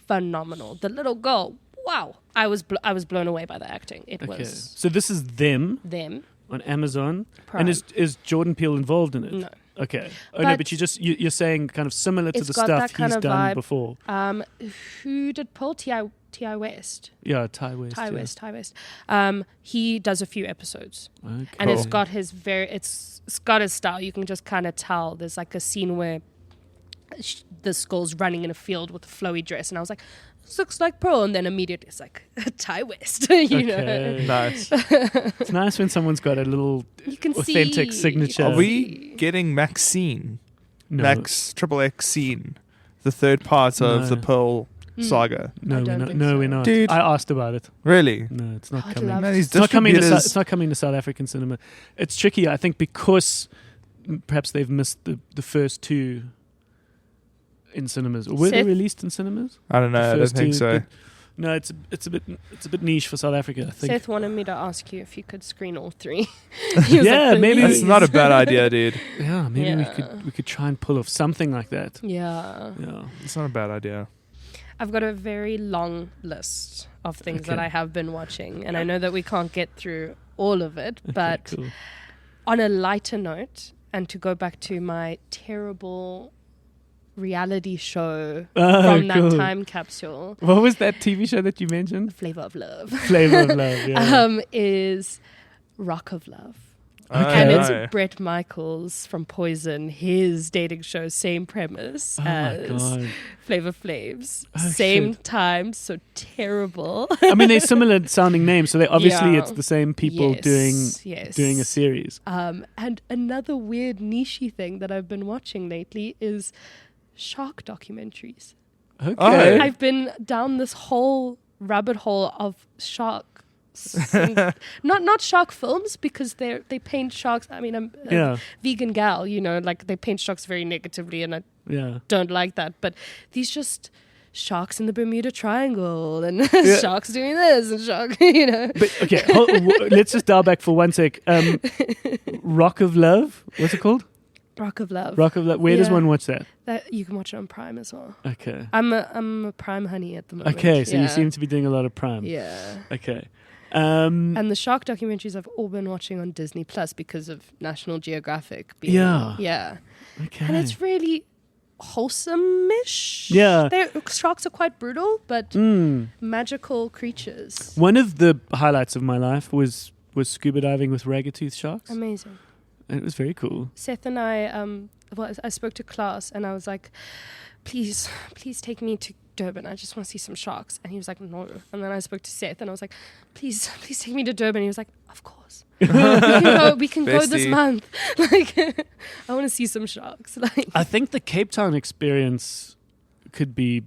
phenomenal. The little girl, wow! I was blown away by the acting. It was. So this is them. On Amazon. Prime. And is Jordan Peele involved in it? No. Okay. But you're saying kind of similar to the stuff he's done vibe. before. Who did Paul? T.I. West. Yeah, Ty West. Ty West. He does a few episodes. Okay. And it's got his style. You can just kind of tell. There's like a scene where this girl's running in a field with a flowy dress, and I was like, this looks like Pearl, and then immediately it's like Ty West. you know, nice. It's nice when someone's got a little authentic signature. Are we getting Maxine? No. XXX scene, the third part of the Pearl saga. No, we're not. Dude. I asked about it. Really? No, it's not I'd coming. love Man, to these It's not coming to distributors. it's not coming to South African cinema. It's tricky, I think, because perhaps they've missed the first two in cinemas. Or were they released in cinemas? I don't know. I don't think so. No, it's a bit niche for South Africa, I think. Seth wanted me to ask you if you could screen all three. Yeah, maybe That's not a bad idea, dude. Yeah, maybe we could try and pull off something like that. Yeah. It's not a bad idea. I've got a very long list of things that I have been watching, and I know that we can't get through all of it, but cool. On a lighter note, and to go back to my terrible reality show Oh, from cool. that time capsule. What was that TV show that you mentioned? Flavor of Love. Flavor of Love. Yeah. Is Rock of Love. Okay. And no. it's Bret Michaels from Poison, his dating show, same premise Oh my as god. Flavor Flav's. Oh, Same shit. time, so terrible. I mean, they're similar sounding names, so they obviously Yeah. it's the same people Yes. doing a series. And another weird niche thing that I've been watching lately is shark documentaries. Okay. Oh. I've been down this whole rabbit hole of shark. Not shark films, because they paint sharks. I mean, I'm a Yeah. vegan gal, like they paint sharks very negatively, and I Yeah. don't like that. But these just sharks in the Bermuda Triangle and Yeah. sharks doing this and shark, But okay, let's just dial back for one sec. Rock of Love. What's it called? Rock of Love. Rock of Love. Where does Yeah. one watch that? That you can watch it on Prime as well. Okay. I'm a Prime honey at the moment. Okay, so you Yeah. seem to be doing a lot of Prime. Yeah. Okay. And the shark documentaries I've all been watching on Disney Plus because of National Geographic. Yeah. Okay. And it's really wholesome-ish. Yeah. Sharks are quite brutal, but Mm. magical creatures. One of the highlights of my life was scuba diving with ragged-tooth sharks. Amazing. And it was very cool. Seth and I spoke to Klaus and I was like, please take me to Durban. I just want to see some sharks. And he was like, no. And then I spoke to Seth and I was like, please take me to Durban. And he was like, of course. we can go this Bestie. month. Like, I want to see some sharks. Like, I think the Cape Town experience could be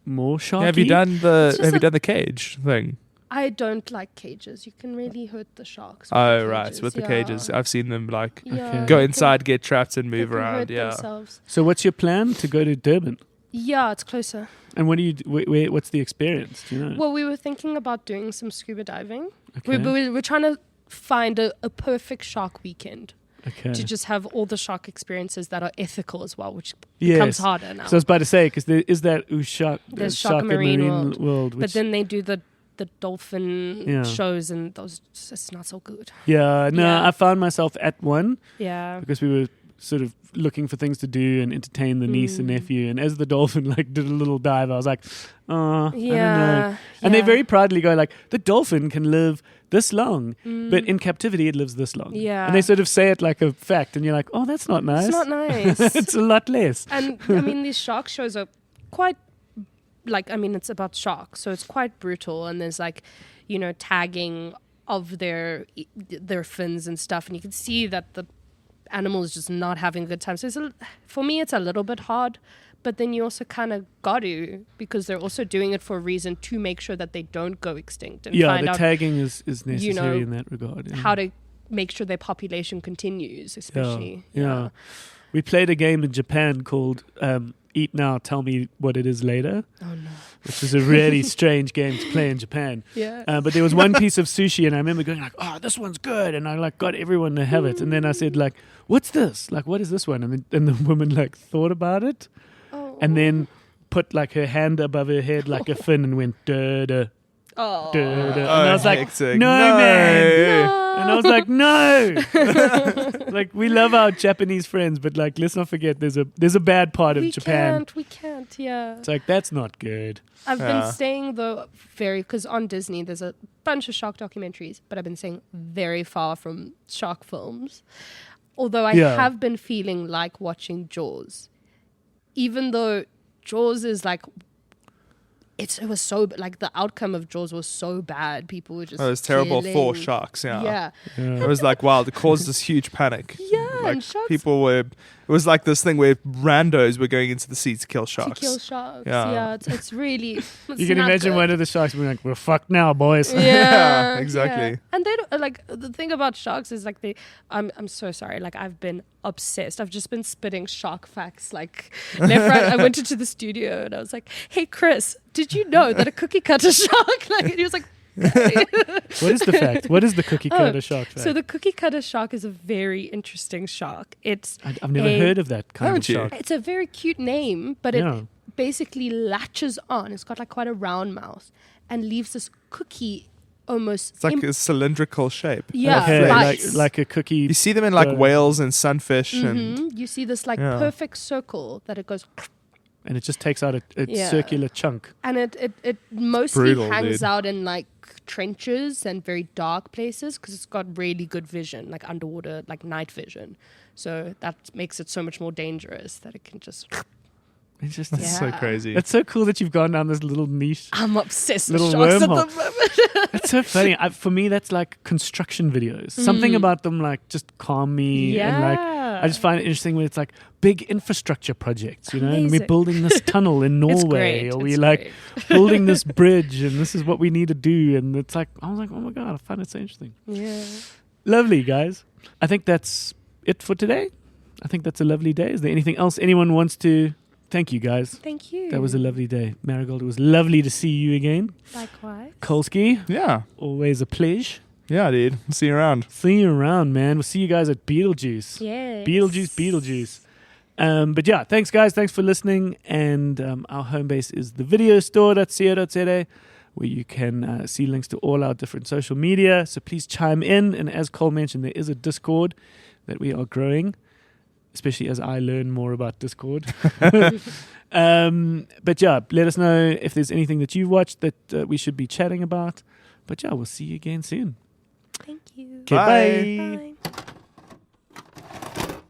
more sharky. Have you done It's just the cage thing? I don't like cages. You can really hurt the sharks. with Oh the right, cages. with the Yeah. cages, I've seen them like Yeah, Okay. go they inside, get trapped, and they move can around. hurt Yeah. themselves. So what's your plan to go to Durban? Yeah, it's closer. And what do you? What's the experience? Do you know? Well, we were thinking about doing some scuba diving. Okay. We're trying to find a perfect shark weekend Okay. to just have all the shark experiences that are ethical as well, which Yes. becomes harder now. So I was about to say, because there is that Shark There's Shark Marine World, but which, then they do the dolphin Yeah. shows, and those it's not so good. yeah, no, Yeah. I found myself at one Yeah. because we were sort of looking for things to do and entertain the niece and Mm. nephew, and as the dolphin like did a little dive, I was like, oh, I don't know. Yeah. And they yeah. very proudly go like, the dolphin can live this long, but in captivity it lives this long. Yeah. And they sort of say it like a fact, and you're like, oh, that's not nice. It's not nice. It's a lot less. And I mean, these shark shows are quite it's about sharks, so it's quite brutal. And there's tagging of their fins and stuff, and you can see that the animal is just not having a good time. So for me, it's a little bit hard. But then you also kind of got to, because they're also doing it for a reason to make sure that they don't go extinct and Yeah, find the out tagging is necessary know, in that regard. Yeah. how to make sure their population continues, especially. Yeah. We played a game in Japan called Eat Now, Tell Me What It Is Later, Oh no. which is a really strange game to play in Japan. Yeah. But there was one piece of sushi, and I remember going like, "Oh, this one's good," and I got everyone to have it. And then I said like, "What's this? Like, what is this one?" And the woman like thought about it, Oh. and then put like her hand above her head like a fin and went duh duh Oh. duh duh. And I was like, hectic. "No, man." No. And I was like, no, like we love our Japanese friends, but like let's not forget there's a bad part of Japan. We can't, yeah. It's like that's not good. I've Yeah. been staying though because on Disney there's a bunch of shark documentaries, but I've been staying very far from shark films. Although I Yeah. have been feeling like watching Jaws, even though Jaws is like. It was so like the outcome of Jaws was so bad. People were just. Oh, it was terrible for killing. sharks. Yeah. Yeah. Yeah. It was like, wow, it caused this huge panic. Yeah, Like and sharks it was like this thing where randos were going into the sea to kill sharks. to kill sharks. Yeah. Yeah, it's really. It's You can not imagine good. one of the sharks being like, "We're fucked now, boys." Yeah, exactly. yeah. And they don't like the thing about sharks is like I'm so sorry. Like I've been obsessed. I've just been spitting shark facts like left, right. I went into the studio and I was like, "Hey, Chris, did you know that a cookie cutter shark?" Like, and he was like. What is the fact? What is the cookie Oh, cutter shark fact? So the cookie cutter shark is a very interesting shark. I've never heard of that kind of Haven't you? shark. It's a very cute name, but Yeah. it basically latches on. It's got like quite a round mouth and leaves this cookie almost. It's like a cylindrical shape. Yeah, Okay, bites. like a cookie. You see them in like Uh, whales and sunfish and You see this like Yeah. perfect circle that it goes and it just takes out a Yeah. circular chunk. And it mostly brutal, hangs dude. out in like trenches and very dark places because it's got really good vision, like underwater, like night vision. So that makes it so much more dangerous that it can just. It's just That's so Yeah. crazy. it's so cool that you've gone down this little niche. I'm obsessed with Little sharks at the wormhole. moment. It's so funny. For me, that's like construction videos. Something about them like just calm me, and like I just find it interesting when it's like big infrastructure projects, and we're Amazing. building this tunnel in It's Norway, great. or It's we like great. building this bridge, and this is what we need to do, and it's like I was like, oh my god, I find it so interesting. Yeah. Lovely, guys. I think that's it for today. I think that's a lovely day. Is there anything else anyone wants to? Thank you, guys. Thank you. That was a lovely day. Marigold, it was lovely to see you again. Likewise. Kolsky, Yeah. always a pleasure. Yeah, dude. See you around. See you around, man. We'll see you guys at Beetlejuice. Yes. Beetlejuice. But yeah, thanks, guys. Thanks for listening. And our home base is thevideostore.co.za, where you can see links to all our different social media. So please chime in. And as Cole mentioned, there is a Discord that we are growing, especially as I learn more about Discord. But yeah, let us know if there's anything that you've watched that we should be chatting about. But yeah, we'll see you again soon. Thank you. Okay, Bye. Bye.